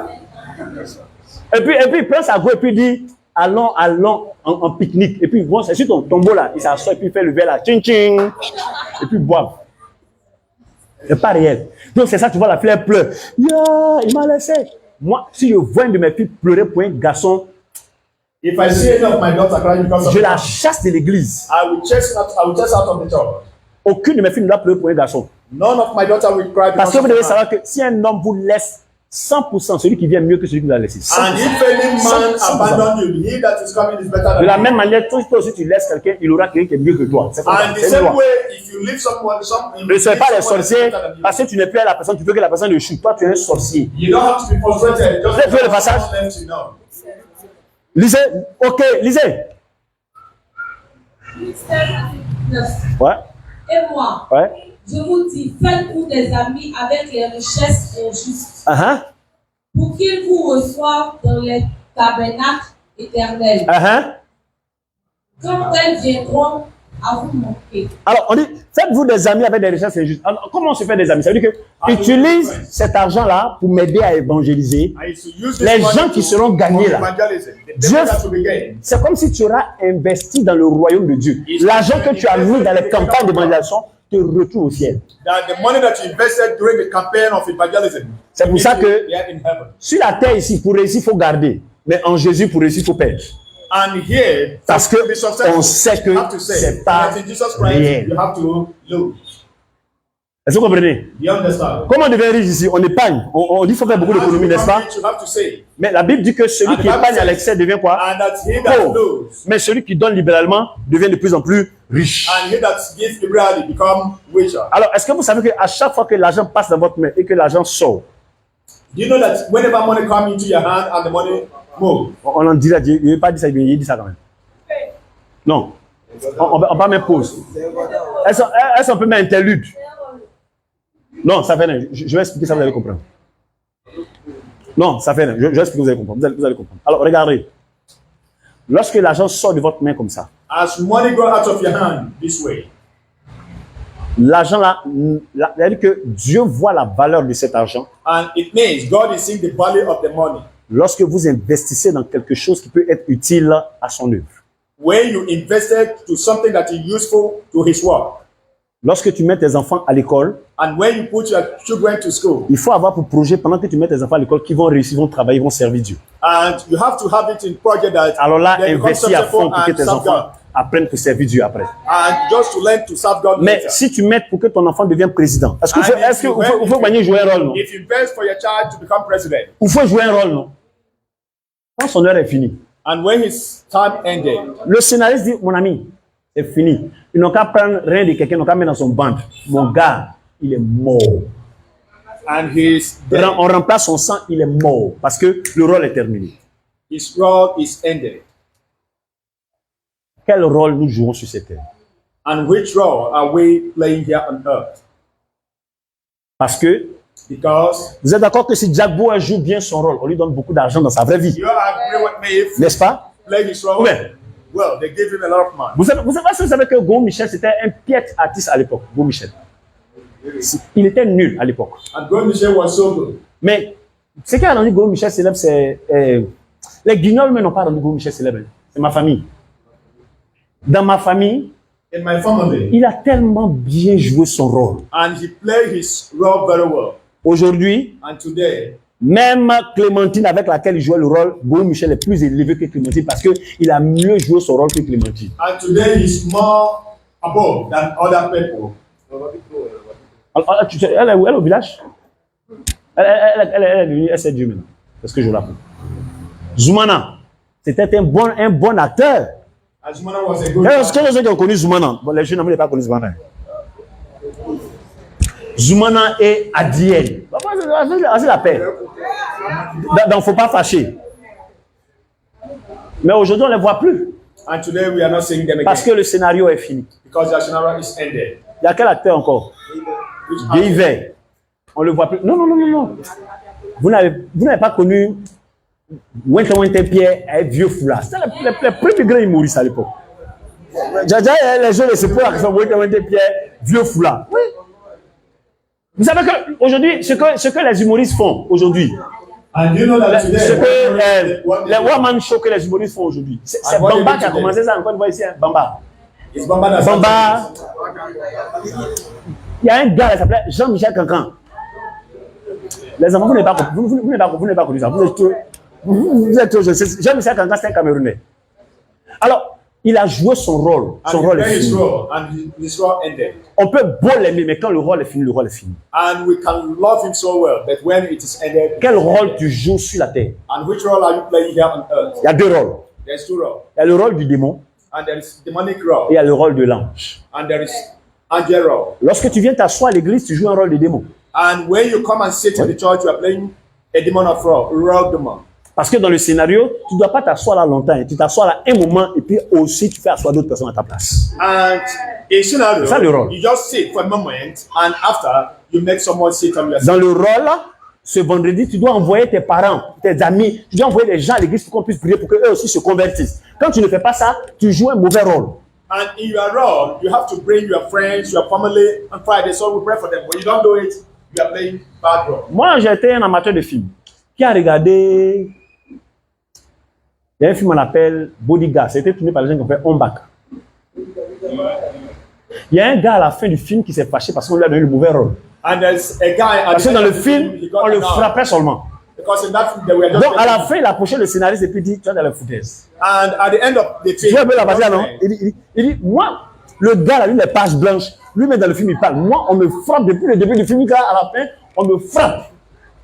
Et puis il prend sa go et puis il dit, allons en pique-nique. Et puis bon, c'est sur ton tombeau là, il s'assoit et puis il fait le verre là, ching ching. Et puis boivent. C'est pas réel. Donc c'est ça, tu vois, la fleur pleure. Yeah, il m'a laissé. Moi, si je vois une de mes filles pleurer pour un garçon, If I see any of my daughter crying because of je la that, chasse de l'église. I will chase out of the church. Aucune de mes filles ne doit pleurer pour un garçon. None of my daughter will cry Parce because que of vous devez that. savoir que si un homme vous laisse 100%, celui qui vient mieux que celui qui vous a laissé. 100%. And if any man 100%. abandon you, he that is coming is better De than la you. même manière, toi aussi tu laisses quelqu'un, il aura quelqu'un qui est mieux que toi. C'est comme ça. And the C'est une same loi. way, if you leave someone, Ne soyez pas les sorciers parce que tu n'es plus à la personne, tu veux que la personne le chute. Toi, tu es un sorcier. You don't have to be frustrated. Just Vous avez vu le because passage? someone left you know. Lisez. Ok, lisez. Ouais, Et moi, ouais. je vous dis, faites-vous des amis avec les richesses injustes, Uh-huh. pour qu'ils vous reçoivent dans les tabernacles éternels, Uh-huh. quand elles viendront à vous manquer. Alors, on dit, faites-vous des amis avec des richesses injustes. Alors, comment on se fait des amis? Ça veut dire que utilise cet argent-là pour m'aider à évangéliser. I used to use this Les money gens qui to- seront gagnés là. for evangelism. The Dieu- people that will be gained. C'est comme si tu auras investi dans le royaume de Dieu. L'argent que tu as mis dans les campagnes d'évangélisation te retrouve au ciel. That the money that you invested during the campaign of evangelism. C'est pour ça que- they are in heaven. Sur la terre ici, pour réussir, il faut garder. Mais en Jésus, pour réussir, il faut perdre. And here, Parce to que be successful, on sait que you have to say c'est pas that in Jesus Christ, réel. you have to lose. Est-ce que vous comprenez? You understand? Comment on devient riche ici? On épargne. On dit qu'il faut faire beaucoup d'économies, n'est-ce pas? You have to say, Mais la Bible dit que celui And the qui Bible épargne à says- l'excès devient quoi? and that he that Pauvre. lose, Mais celui qui donne libéralement devient de plus en plus riche. and he that gives liberally become richer. Alors, est-ce que vous savez qu'à chaque fois que l'argent passe dans votre main et que l'argent sort, Do you know that whenever money comes into your hand and the money moves, on en dit là, il ne veut pas dire ça, il dit ça quand même. Non. On va mettre pause. Est-ce qu'on peut mettre interlude? Non, ça fait rien. Je vais expliquer ça, vous allez comprendre. Non, ça fait rien. Je vais expliquer, vous allez comprendre. Vous allez comprendre. Alors, regardez. Lorsque l'argent sort de votre main comme ça, as money goes out of your hand this way, l'argent là, c'est-à-dire que Dieu voit la valeur de cet argent. and it means God is seeing the value of the money. Lorsque vous investissez dans quelque chose qui peut être utile à son œuvre. When you invested to something that is useful to his work, Lorsque tu mets tes enfants à l'école, and when you put your children to school, il faut avoir pour projet, pendant que tu mets tes enfants à l'école, qu'ils vont réussir, ils vont travailler, ils vont servir Dieu. and you have to have it in project that Alors là, they become investis à fond successful pour que and tes serve enfants God. apprendre à servir Dieu après. And just to learn to serve God Mais later. si tu mets pour que ton enfant devienne président, est-ce qu'il faut gagner jouer un rôle, non? If you invest for your child to become president, Il faut jouer un rôle, non? Quand son heure est finie, and when his time ended, le scénariste dit, mon ami, c'est fini. Ils n'ont qu'à prendre rien de quelqu'un, ils n'ont qu'à mettre dans son ventre. Mon gars, il est mort. and his death, On remplace son sang, il est mort. Parce que le rôle est terminé. his role is ended. Quel rôle nous jouons sur cette terre? And which role are we playing here on earth? Parce que, Because vous êtes d'accord que si Jack Bauer joue bien son rôle, on lui donne beaucoup d'argent dans sa vraie vie. you agree with me, if N'est-ce pas? play his role, Ouais. well, they give him a lot of money. Vous savez que Gaume Michel, c'était un piètre artiste à l'époque. Gaume Michel. Il était nul à l'époque. And God Michel was so good. Mais ce qui a rendu Gaume Michel célèbre, c'est... les guignols n'ont pas rendu Gaume Michel célèbre. C'est ma famille. Dans ma famille, In my family, il a tellement bien joué son rôle. and he played his role very well. Aujourd'hui, And today, même Clémentine avec laquelle il jouait le rôle, Gaume Michel est plus élevé que Clémentine parce qu'il a mieux joué son rôle que Clémentine. and today he's more above than other people. Alors, elle est où? Elle est au village? Elle est devenue SDG maintenant. C'est ce que je l'appelle. Zoumana, c'était un bon acteur. Azumana was a good Quels actor. sont ceux qui ont connu Zoumana? Bon, les jeunes n'ont pas connu Zoumana. Zoumana et Adiel. C'est la paix. Donc, il ne faut pas fâcher. Mais aujourd'hui, on ne les voit plus. And today we are not seeing them Parce again. que le scénario est fini. Because the scenario is ended. Il y a quel acteur encore? Which actor? Guéhiver. On ne le voit plus. Non. Vous n'avez pas connu Wente Pierre avec Vieux Foulard. C'était le premier grand humoriste à l'époque. Jaja, les jeunes, c'est pour la question Wente Pierre, Vieux Foulard. Oui. Vous savez qu'aujourd'hui, ce que les humoristes font aujourd'hui, And you know that today, ce que what les one-man show que les humoristes font aujourd'hui, c'est And what Bamba they do qui a today. commencé ça encore une fois ici. Hein, Bamba. it's Bamba that Bamba. Il y a un gars qui s'appelait Jean-Michel Cancan. Les enfants, vous n'avez pas connu ça. Vous êtes trop jeunes. Jean-Michel Cancan, c'est un Camerounais. Alors, il a joué son rôle. Son and rôle he est played his fini. role, and his role ended. On peut beau l'aimer, mais quand le rôle est fini, le rôle est fini. And we can love him so well, but when it is ended, Quel rôle tu joues sur la terre? and which role are you playing here on earth? Il y a deux rôles. There's two roles. Il y a le rôle du démon And there is demonic et role, il y a le rôle de l'ange. and there is angel role. Lorsque tu viens t'asseoir à l'église, tu joues un rôle de démon. And when you come and sit in the church, you are playing a demon of role demon. Parce que dans le scénario, tu ne dois pas t'asseoir là longtemps. Tu t'assois là un moment et puis aussi tu fais asseoir d'autres personnes à ta place. And in scenario, Ça, le rôle. you just sit for a moment, and after you make someone sit on your seat. Dans le rôle, ce vendredi, tu dois envoyer tes parents, tes amis, tu dois envoyer les gens à l'église pour qu'on puisse prier pour qu'eux aussi se convertissent. Quand tu ne fais pas ça, tu joues un mauvais rôle. And in your role, you have to bring your friends, your family on Friday, so we pray for them. When you don't do it, you are playing bad role. Moi, j'ai été un amateur de films qui a regardé. Il y a un film qu'on appelle Bodyguard. C'était tourné par les gens qui ont fait Ombak. Il y a un gars à la fin du film qui s'est fâché parce qu'on lui a donné le mauvais rôle. And there's a guy at Parce the que dans end le of the film, he got on le an arm. frappait seulement. Because in that film, they were just Donc, à la fin, il a approché le scénariste et puis il dit, tu as dans la foutaise. and at the end of the Tu film, vois un peu la partie là, non? Il dit, moi, le gars là, lui, les pages blanches, lui-même dans le film, il parle. Moi, on me frappe depuis le début du film, à la fin, on me frappe.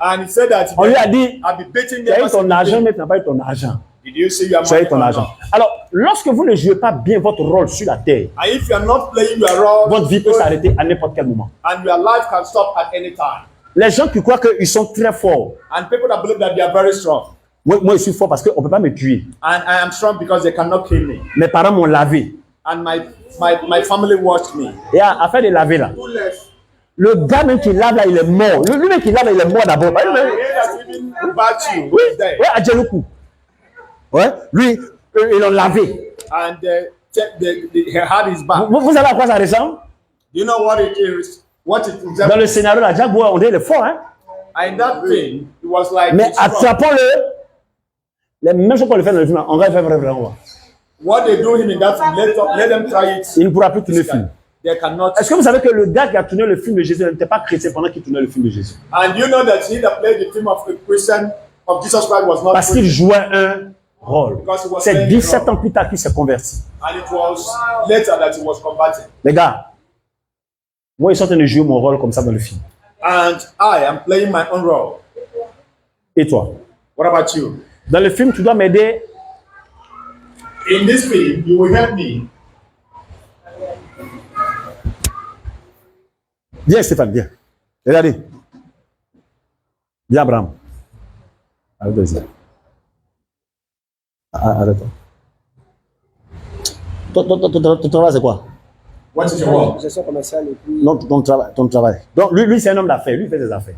and he said that On lui a dit, I'll be beating tu as eu ton them. argent, mais tu n'as pas eu ton argent. Did you see your Tu as eu money ton or argent. not? Alors, lorsque vous ne jouez pas bien votre rôle sur la terre, And if you are not playing your role, votre vie peut s'arrêter à n'importe quel moment. and your life can stop at any time. Les gens qui croient qu'ils sont très forts, And people that believe that they are very strong. moi je suis fort parce qu'on ne peut pas me tuer. And I am strong because they cannot kill me. Mes parents m'ont lavé. And my family watched me. Et à faire de laver là, le gars même qui lave là, il est mort. Lui-même qui lave là, il est mort d'abord. The way that even bat you Oui, is there. oui, Adjeloukou. Ouais, lui, ils l'ont lavé. And he had his back. Vous savez à quoi ça ressemble? You know what it is? What it is? Dans le scénario là, Jack Bauer, on dirait il est fort, hein? And that thing, it was like, Mais it's strong. attrapons-le. Les mêmes choses qu'on le fait dans le film, on va le faire vraiment. What they do him in that film, let them try it. Il ne pourra plus tourner le film. They cannot. Est-ce que vous savez que le gars qui a tourné le film de Jésus n'était pas chrétien pendant qu'il tournait le film de Jésus? And you know that he that played the film of a Christian of Jesus Christ was not Parce qu'il Christian. jouait un rôle. Because he was C'est playing 17 the role. ans plus tard qu'il s'est converti. And it was later that he was converted. Les gars, moi, ils sont en train de jouer mon rôle comme ça dans le film. And I am playing my own role. Et toi? What about you? Dans le film, tu dois m'aider. In this film, you will help me. Viens, Stéphane, viens. Regardez. Viens, Abraham. Arrête-toi. Arrête-toi. Ton travail, c'est quoi? What is your role? Gestion commerciale et puis. Non, ton travail. Donc, lui c'est un homme d'affaires. Lui, il fait ses affaires.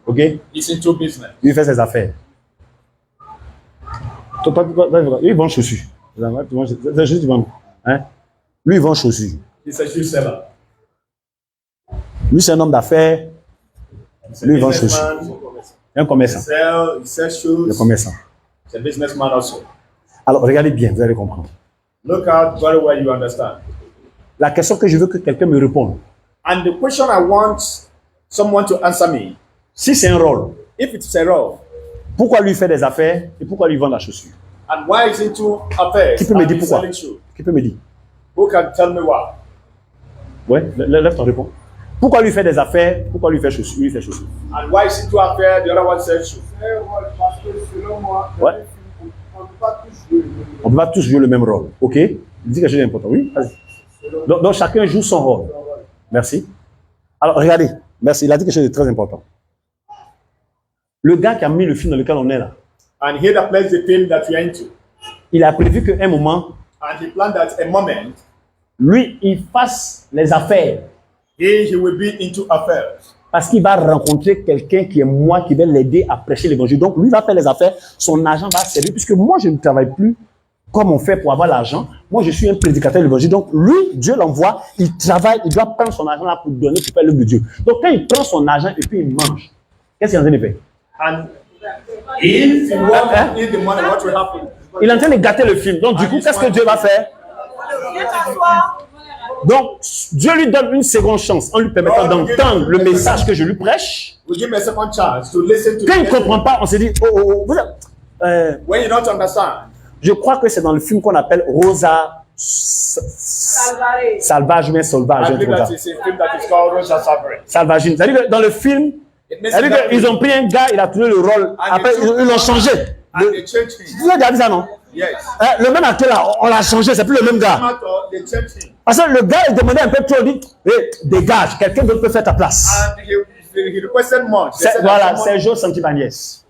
OK? He's into business. Lui, il fait ses affaires. Lui, il vend chaussures. C'est juste, hein? Lui, il vend chaussures. He's a shoe seller. Lui, c'est un homme d'affaires. He's a Lui, il vend chaussures. businessman. Un commerçant. He sells shoes. Le commerçant. He's a businessman also. Alors, regardez bien, vous allez comprendre. Look out very well, you understand. La question que je veux que quelqu'un me réponde. And the question I want someone to answer me, Si c'est un rôle, if it's a role, pourquoi lui faire des affaires et pourquoi lui vendre la chaussure? and why is it into affairs Qui peut me and dire he's pourquoi? selling shoes? Qui peut me dire? Who can tell me why? Ouais, lève ton réponse. Pourquoi lui faire des affaires? Pourquoi lui faire chaussures? Lui fait chaussures. And why is it into affairs, the other one sells shoes? Parce que selon moi, Ouais. on ne peut pas tous jouer. On ne peut pas tous jouer le même rôle. OK? Il dit quelque chose d'important. Oui, vas-y. Donc, chacun joue son rôle. Merci. Alors, regardez. Merci. Il a dit quelque chose de très important. Le gars qui a mis le film dans lequel on est là, And here that plays the film that you're into. il a prévu qu'à un moment, And he planned that a moment, lui, il fasse les affaires. he will be into affairs. Parce qu'il va rencontrer quelqu'un qui est moi, qui va l'aider à prêcher l'évangile. Donc, lui va faire les affaires, son argent va servir, puisque moi, je ne travaille plus comme on fait pour avoir l'argent. Moi, je suis un prédicateur de l'évangile. Donc, lui, Dieu l'envoie, il travaille, il doit prendre son argent là pour donner, pour faire l'œuvre de Dieu. Donc, quand il prend son argent et puis il mange, qu'est-ce qu'il est en train de faire? And if you want to eat the money, what will happen? Il est en train de gâter le film. Donc, du coup, qu'est-ce que Dieu va faire? Donc, Dieu lui donne une seconde chance en lui permettant d'entendre le message que je lui prêche. We give him a second chance to listen to Quand il ne the comprend pas, on se dit, when you don't understand. je crois que c'est dans le film qu'on appelle Rosa Salvage, mais Sauvage. I believe that is a film that is called Rosa Savary. Salvagine. C'est-à-dire que dans le film, c'est-à-dire qu'ils ont pris un gars, il a tourné le rôle, après ils l'ont changé. And they changed him. Vous avez déjà vu ça, non? Yes. Le même acteur là, on l'a changé, c'est plus le même gars. They changed him. Parce que le gars, il demandait un peu trop, il dit, hey, dégage, quelqu'un d'autre peut faire ta place. And he requested much. They said Voilà, that c'est Joe Santibagnès.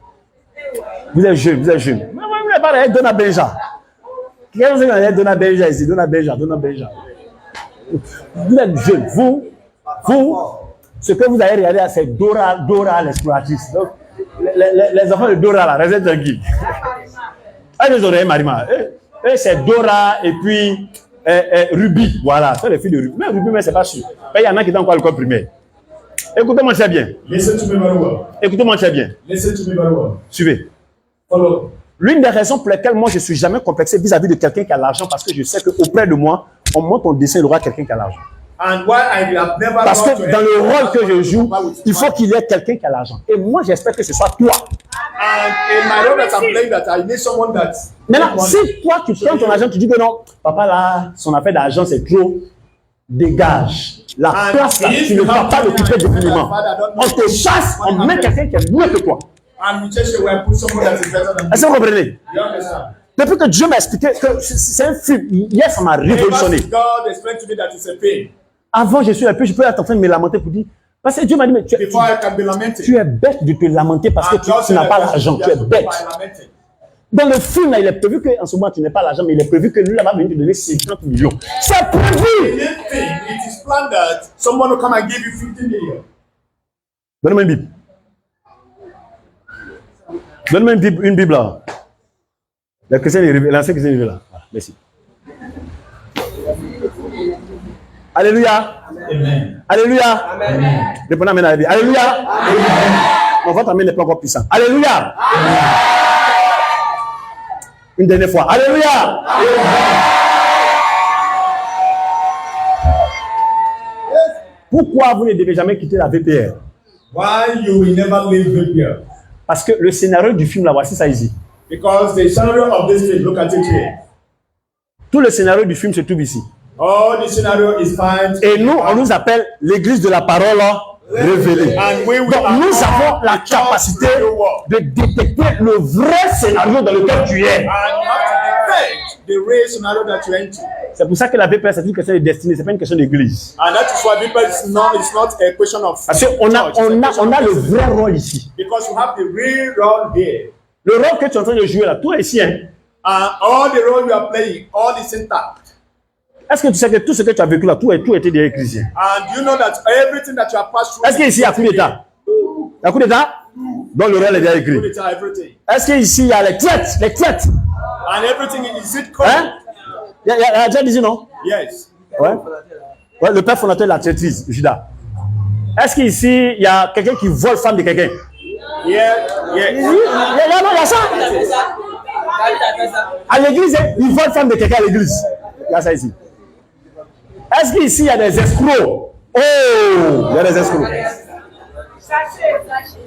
Vous êtes jeune, vous êtes jeune. Mais vous n'avez pas d'aller Donna Benja. Quelqu'un vous a dit Donna Benja ici, Donna Benja. Vous êtes jeune, vous, ce que vous avez regardé, c'est Dora l'exploratrice. Donc, les enfants de Dora là, restez tranquilles. Ah, les oreilles, Marima. C'est Dora et puis Ruby. Voilà, c'est les filles de Ruby. Mais Ruby, mais c'est pas sûr. Il y en a qui sont encore à l'école primaire. Écoutez-moi très bien. Listen to me very well. Écoutez-moi très bien. Listen to me very well. Suivez. Follow. L'une des raisons pour lesquelles moi je suis jamais complexé vis-à-vis de quelqu'un qui a l'argent, parce que je sais qu'auprès de moi, on monte ton dessin, il y aura quelqu'un qui a l'argent. And why I have never Parce gone que to dans le anyone rôle que je joue, with il faut qu'il y ait quelqu'un qui a l'argent. Et moi, j'espère que ce soit toi. And in my role that I'm playing, that I need someone that. Maintenant, si toi, tu prends ton argent, tu dis que non, papa là, son affaire d'argent, c'est trop, dégage. La place là, tu ne vas pas l'occuper définitivement. On te chasse, on met quelqu'un qui est mieux que toi. And we just will put someone that is better than Est-ce que vous comprenez? you understand? Depuis que Dieu m'a expliqué que c'est un film, hier, ça m'a révolutionné. Ever since God explained to me that it's a thing. Avant, je peux être en train de me lamenter pour dire, parce que Dieu m'a dit, mais Before I can be lamented. tu es bête de te lamenter parce que And God tu said n'as that pas you l'argent, are tu es to bête. by lamenting. Dans le film, là, il est prévu qu'en ce moment, tu n'es pas l'argent, mais il est prévu que lui, là, va venir te donner 50 millions. C'est In prévu! this thing, it is planned that someone will come and give you 50 million. Donne-moi une Bible. Donne-moi une Bible là. L'ancien chrétien est là. Voilà, merci. Alléluia. Amen. Alléluia. Amen. Répondez amen à la vie. Alléluia. Amen. Non, votre amen n'est pas encore puissant. Alléluia. Amen. Une dernière fois. Alléluia. Pourquoi vous ne devez jamais quitter la VPR? Why you will never leave VPR? Parce que le scénario du film là, voici ça ici. Because the scenario of this film, look at it here. Tout le scénario du film se trouve ici. All the scenario is found. Et nous, on nous appelle l'église de la parole révélée. And we will Donc, nous avons la capacité de détecter le vrai scénario dans lequel tu es. And you have to detect the real scenario that you enter. C'est pour ça que la VPS c'est une question de destinée, c'est pas une question d'église. And that is why people it's not a question of. Parce qu'on a le vrai rôle ici. Because you have the real role here. Le rôle que tu es en train de jouer là, toi ici, hein. And all the role you are playing, all is intact. Est-ce que tu sais que tout ce que tu as vécu là, tout était des chrétiens? And you know that everything that you have passed through. Est-ce qu'ici il y a coup d'État? Il y a coup d'État? Donc le rôle est déjà écrit. Everything. Est-ce qu'ici il y a les traites? And everything is it correct? Hein? Il y a déjà dit non? Yes. Ouais. Ouais, le père fondateur de la traîtrise, Judas. Est-ce qu'ici il y a quelqu'un qui vole femme de quelqu'un? Yeah. Il y a ça. À l'église, ils volent femme de quelqu'un à l'église. Il y a ça ici. Est-ce qu'ici il y a des escrocs? Oh! Il y a des escrocs.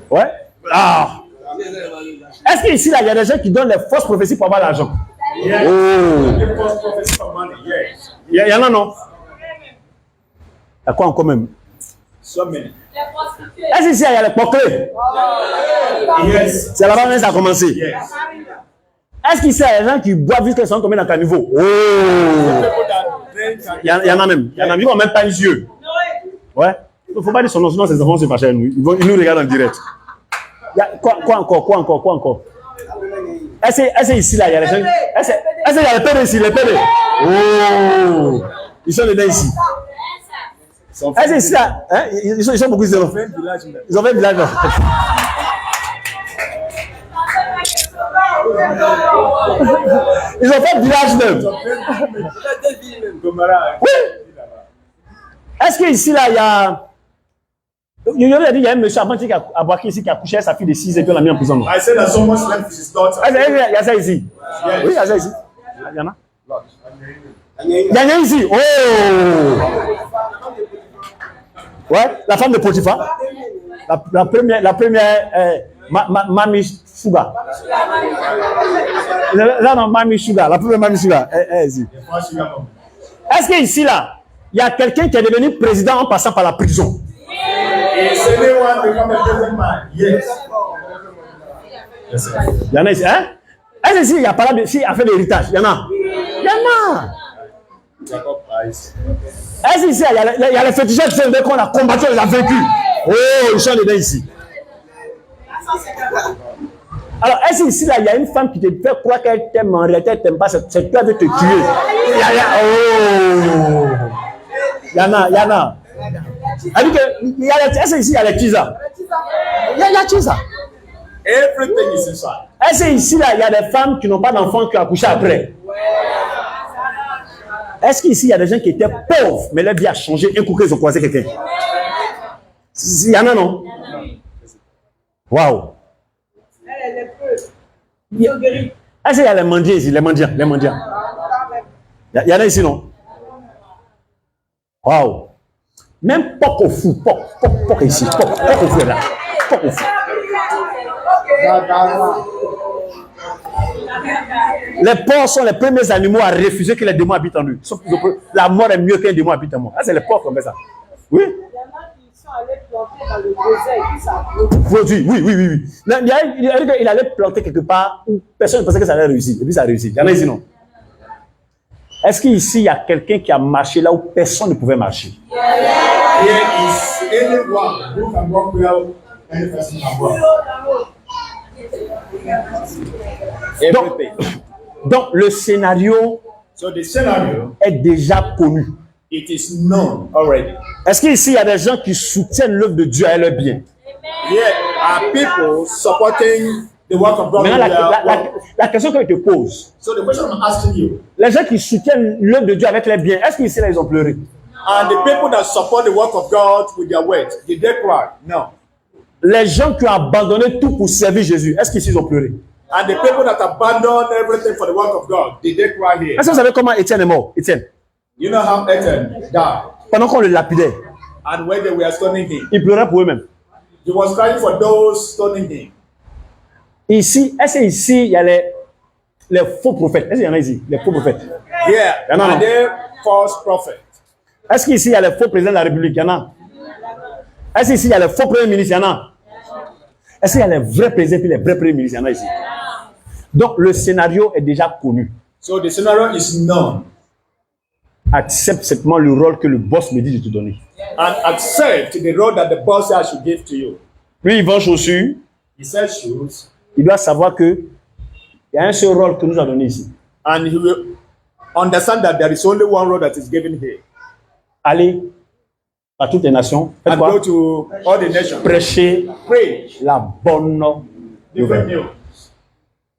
Ouais? Ah! Est-ce qu'ici il y a des gens qui donnent les fausses prophéties pour avoir l'argent? Yes. Oh! The false prophecy for money. Yes. Il y en a non? Il y a quoi encore même? So many. Est-ce qu'ici il y a les poclés? Yes. C'est là-bas que ça a commencé. Yes. Est-ce qu'il y a des gens qui boivent jusqu'à sont tombés dans le caniveau? Oh! People that drink and Il y en a même. Il y en a qui n'ont même pas les yeux. Ouais. Il ne faut pas dire son nom, sinon ces enfants se fâchent avec nous. Ils nous regardent en direct. Quoi encore? Est-ce qu'ici, là, il y a les gens. Est-ce qu'il y a les PD ici, les PD? Oh! Ils sont dedans ici. Est-ce qu'ici, là, hein? Ils sont beaucoup ici. Ils ont fait un village là. Ils ont fait village même. Oui. Est-ce qu'ici, là, il y a. Il y a un monsieur avant qui a boité ici qui a couché avec sa fille de 6 ans et puis on l'a mis en prison. I said that someone slept with his daughter. Il y a ça ici. Oui, il y a ça ici. Il y en a. Il y en a ici. Oh! Ouais, la femme de Potiphar. La première Mami Suga. Non, Mami Suga. La première Mami Suga. Ici. Est-ce qu'ici, là, il y a quelqu'un qui est devenu président en passant par la prison? Is anyone become a present man? Yes. Il y en a ici, hein? Est-ce qu'ici, il y a pas là de a fait l'héritage? Il y en a. Il y en a. Est-ce qu'ici, il y a les féticheurs qui sont qu'on a combattu, on les a vaincus? Oh, ils sont dedans ici. Alors, est-ce qu'ici, là, il y a une femme qui te fait croire qu'elle t'aime, en réalité, elle t'aime pas, c'est toi qui veut te tuer? Oh! Il y en a. Est-ce qu'ici, il y a les tisa? Il y a tisa. Everything is inside. Est-ce qu'ici, là, il y a des femmes qui n'ont pas d'enfants qui ont accouché après? Est-ce qu'ici, il y a des gens qui étaient pauvres, mais leur vie a changé, un coup qu'ils ont croisé quelqu'un? Il y en a, non? Waouh! Est-ce qu'il y a les mendiants ici? Les mendiants. Il y en a ici, non? Waouh! Même Pok au fou, Pok ici, Pok au fou est là. Pok au fou. Les porcs sont les premiers animaux à refuser que les démons habitent en eux. Sauf que la mort est mieux qu'un démon habite en moi. Ah, c'est les porcs comme ça. Oui? Il y en a qui sont allés planter dans le désert et puis ça produit. Oui. Il allait planter quelque part où personne ne pensait que ça allait réussir. Et puis ça a réussi. Il y en a ici, non? Est-ce qu'ici, il y a quelqu'un qui a marché là où personne ne pouvait marcher? Here is anyone who can walk well, any person can walk. Donc, le scénario So the scenario, est déjà connu. it is known already. Est-ce qu'ici, il y a des gens qui soutiennent l'œuvre de Dieu à leur bien? Here are people supporting the work of God. Maintenant, la question que je te pose, So the question I'm asking you, les gens qui soutiennent l'œuvre de Dieu avec les biens, est-ce qu'ici, là, ils ont pleuré? and the people that support the work of God with their words, did they cry? No. Les gens qui ont abandonné tout pour servir Jésus, est-ce qu'ici, ils ont pleuré? And the people that abandoned everything for the work of God, did they cry here? Est-ce que vous savez comment Étienne est mort? Étienne. You know how Ethan died, Pendant qu'on le lapidait, and when they were stoning him, il pleurait pour eux-mêmes. he was crying for those stoning him. Ici, est-ce qu'ici, il y a les faux prophètes. Est-ce qu'il y en a ici? Les faux prophètes. Yeah, No, no, no. are they false prophets? Est-ce qu'ici il y a les faux présidents de la République? Il y en a. Est-ce qu'ici il y a les faux premiers ministres? Il y en a. Est-ce qu'il y a les vrais présidents et les vrais premiers ministres? Il y en a ici. Donc le scénario est déjà connu. So the scenario is known. Accepte simplement le rôle que le boss me dit de te donner. And accept the role that the boss I should give to you. Lui, il vend chaussures. He sells shoes, Il doit savoir que il y a un seul rôle que nous a donné ici. and he will understand that there is only one role that is given here. Allez à toutes les nations. Faites And quoi? go to all the nations. Prêcher Preach la bonne different nouvelle. news.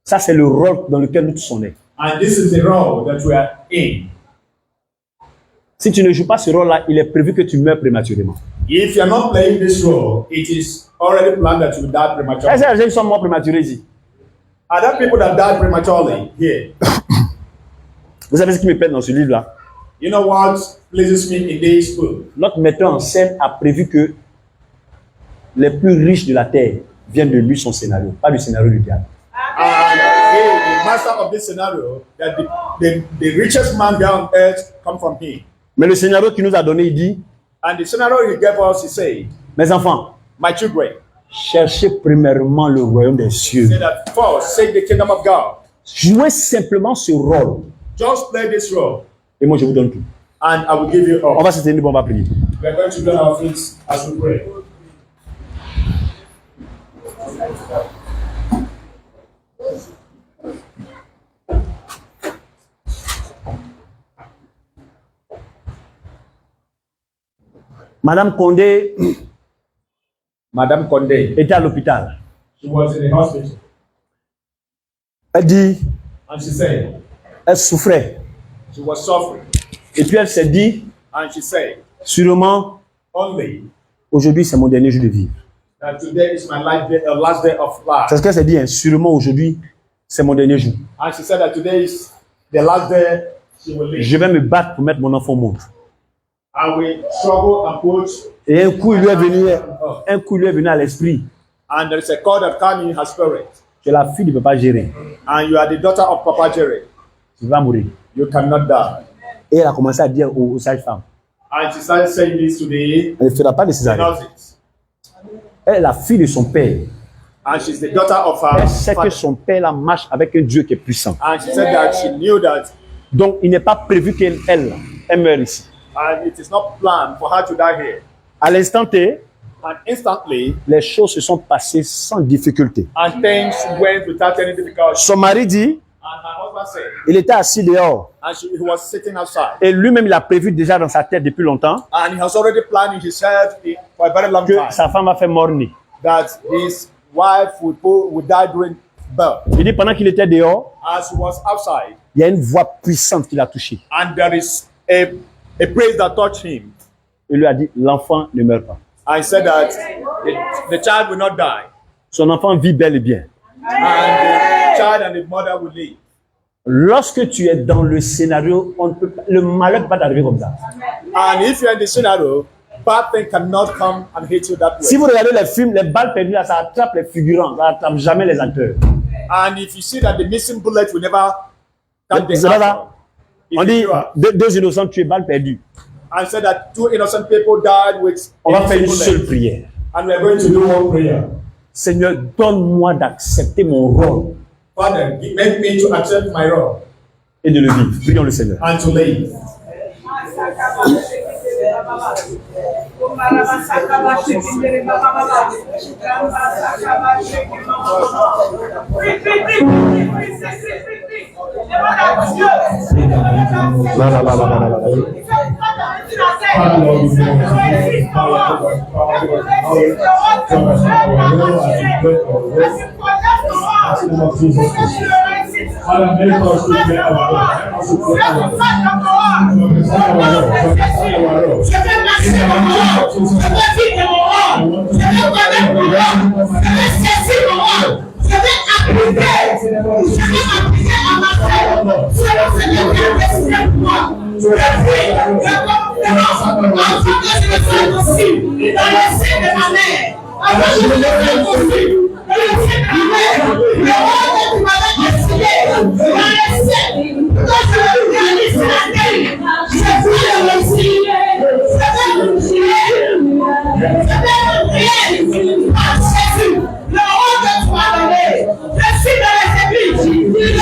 Ça, c'est le rôle dans lequel nous tous sommes nés. And this is the role that we are in. Si tu ne joues pas ce rôle-là, il est prévu que tu meurs prématurément. If you are not playing this role, it is already planned that you will die Est-ce prematurely. que les gens qui sont morts prématurés ici? Are there people that died prematurely here? Vous savez ce qui me plaît dans ce livre-là? You know what pleases me in this book? Notre metteur en scène a prévu que les plus riches de la terre viennent de lui son scénario, pas du scénario du diable. And he, the master of this scenario, that the richest man here on earth come from him. Mais le scénario qu'il nous a donné, il dit, And the scenario he gave us, he said, mes enfants, my children, cherchez premièrement le royaume des cieux. say that first, seek the kingdom of God. Jouez simplement ce rôle. Just play this role, Et moi, je vous donne tout. and I will give you On all. va se tenir, on va prier. We are going to join our feet as we pray. Madame Condé Madame Condé, était à l'hôpital. she was in the hospital, Elle dit, and she said elle souffrait. she was suffering, Et puis elle s'est dit, and she said, sûrement, only aujourd'hui c'est mon dernier jour de vie. that today is my last day of life. C'est ce qu'elle s'est dit, hein, sûrement aujourd'hui c'est mon dernier jour. And she said that today is the last day she will live. Je vais me battre pour mettre mon enfant au monde. I will struggle and put, Et un coup, il lui est venu à l'esprit. and there is a call that came in her spirit. Tu es la fille de papa Géré. And you are the daughter of Papa Jerry. Tu vas mourir. You cannot die. Et elle a commencé à dire aux sages-femmes, And she started saying this to the elle ne fera pas de césarienne. nurses. Elle est la fille de son père. And she's the daughter of her Elle sait que father. son père la marche avec un Dieu qui est puissant. And she said that she knew that, Donc, il n'est pas prévu qu'elle meure ici. and it is not planned for her to die here. À l'instant T, And instantly, les choses se sont passées sans difficulté. and things went without any difficulty. Son mari dit, And her husband said, il était assis dehors. and he was sitting outside. Et lui-même, il a prévu déjà dans sa tête depuis longtemps And he has already planned in his head for a very long que time sa femme va faire morne. that his wife would die during birth. Il dit, pendant qu'il était dehors, As he was outside, il y a une voix puissante qui l'a touché. and there is a praise that touched him. Il lui a dit, l'enfant ne meurt pas. I said that the child will not die, Son enfant vit bel et bien. and the child and the mother will live. Lorsque tu es dans le scénario, on ne peut pas, le malheur ne peut pas t'arriver comme ça. And if you're in the scenario, bad thing cannot come and hit you that way. Si vous regardez les films, les balles perdues, là, ça attrape les figurants, ça attrape jamais les acteurs. And if you see that the missing bullet will never touch the C'est pas ça? actor, On if dit, you are- deux innocents tués, balles perdues. I said that 2 innocent people died with On va a faire une missing seule bullet. prière. And we are going to do one prayer. Seigneur, donne-moi d'accepter mon rôle Father, make me to accept my role et de le vivre. Prions le Seigneur. and to live. Amen. Jésus.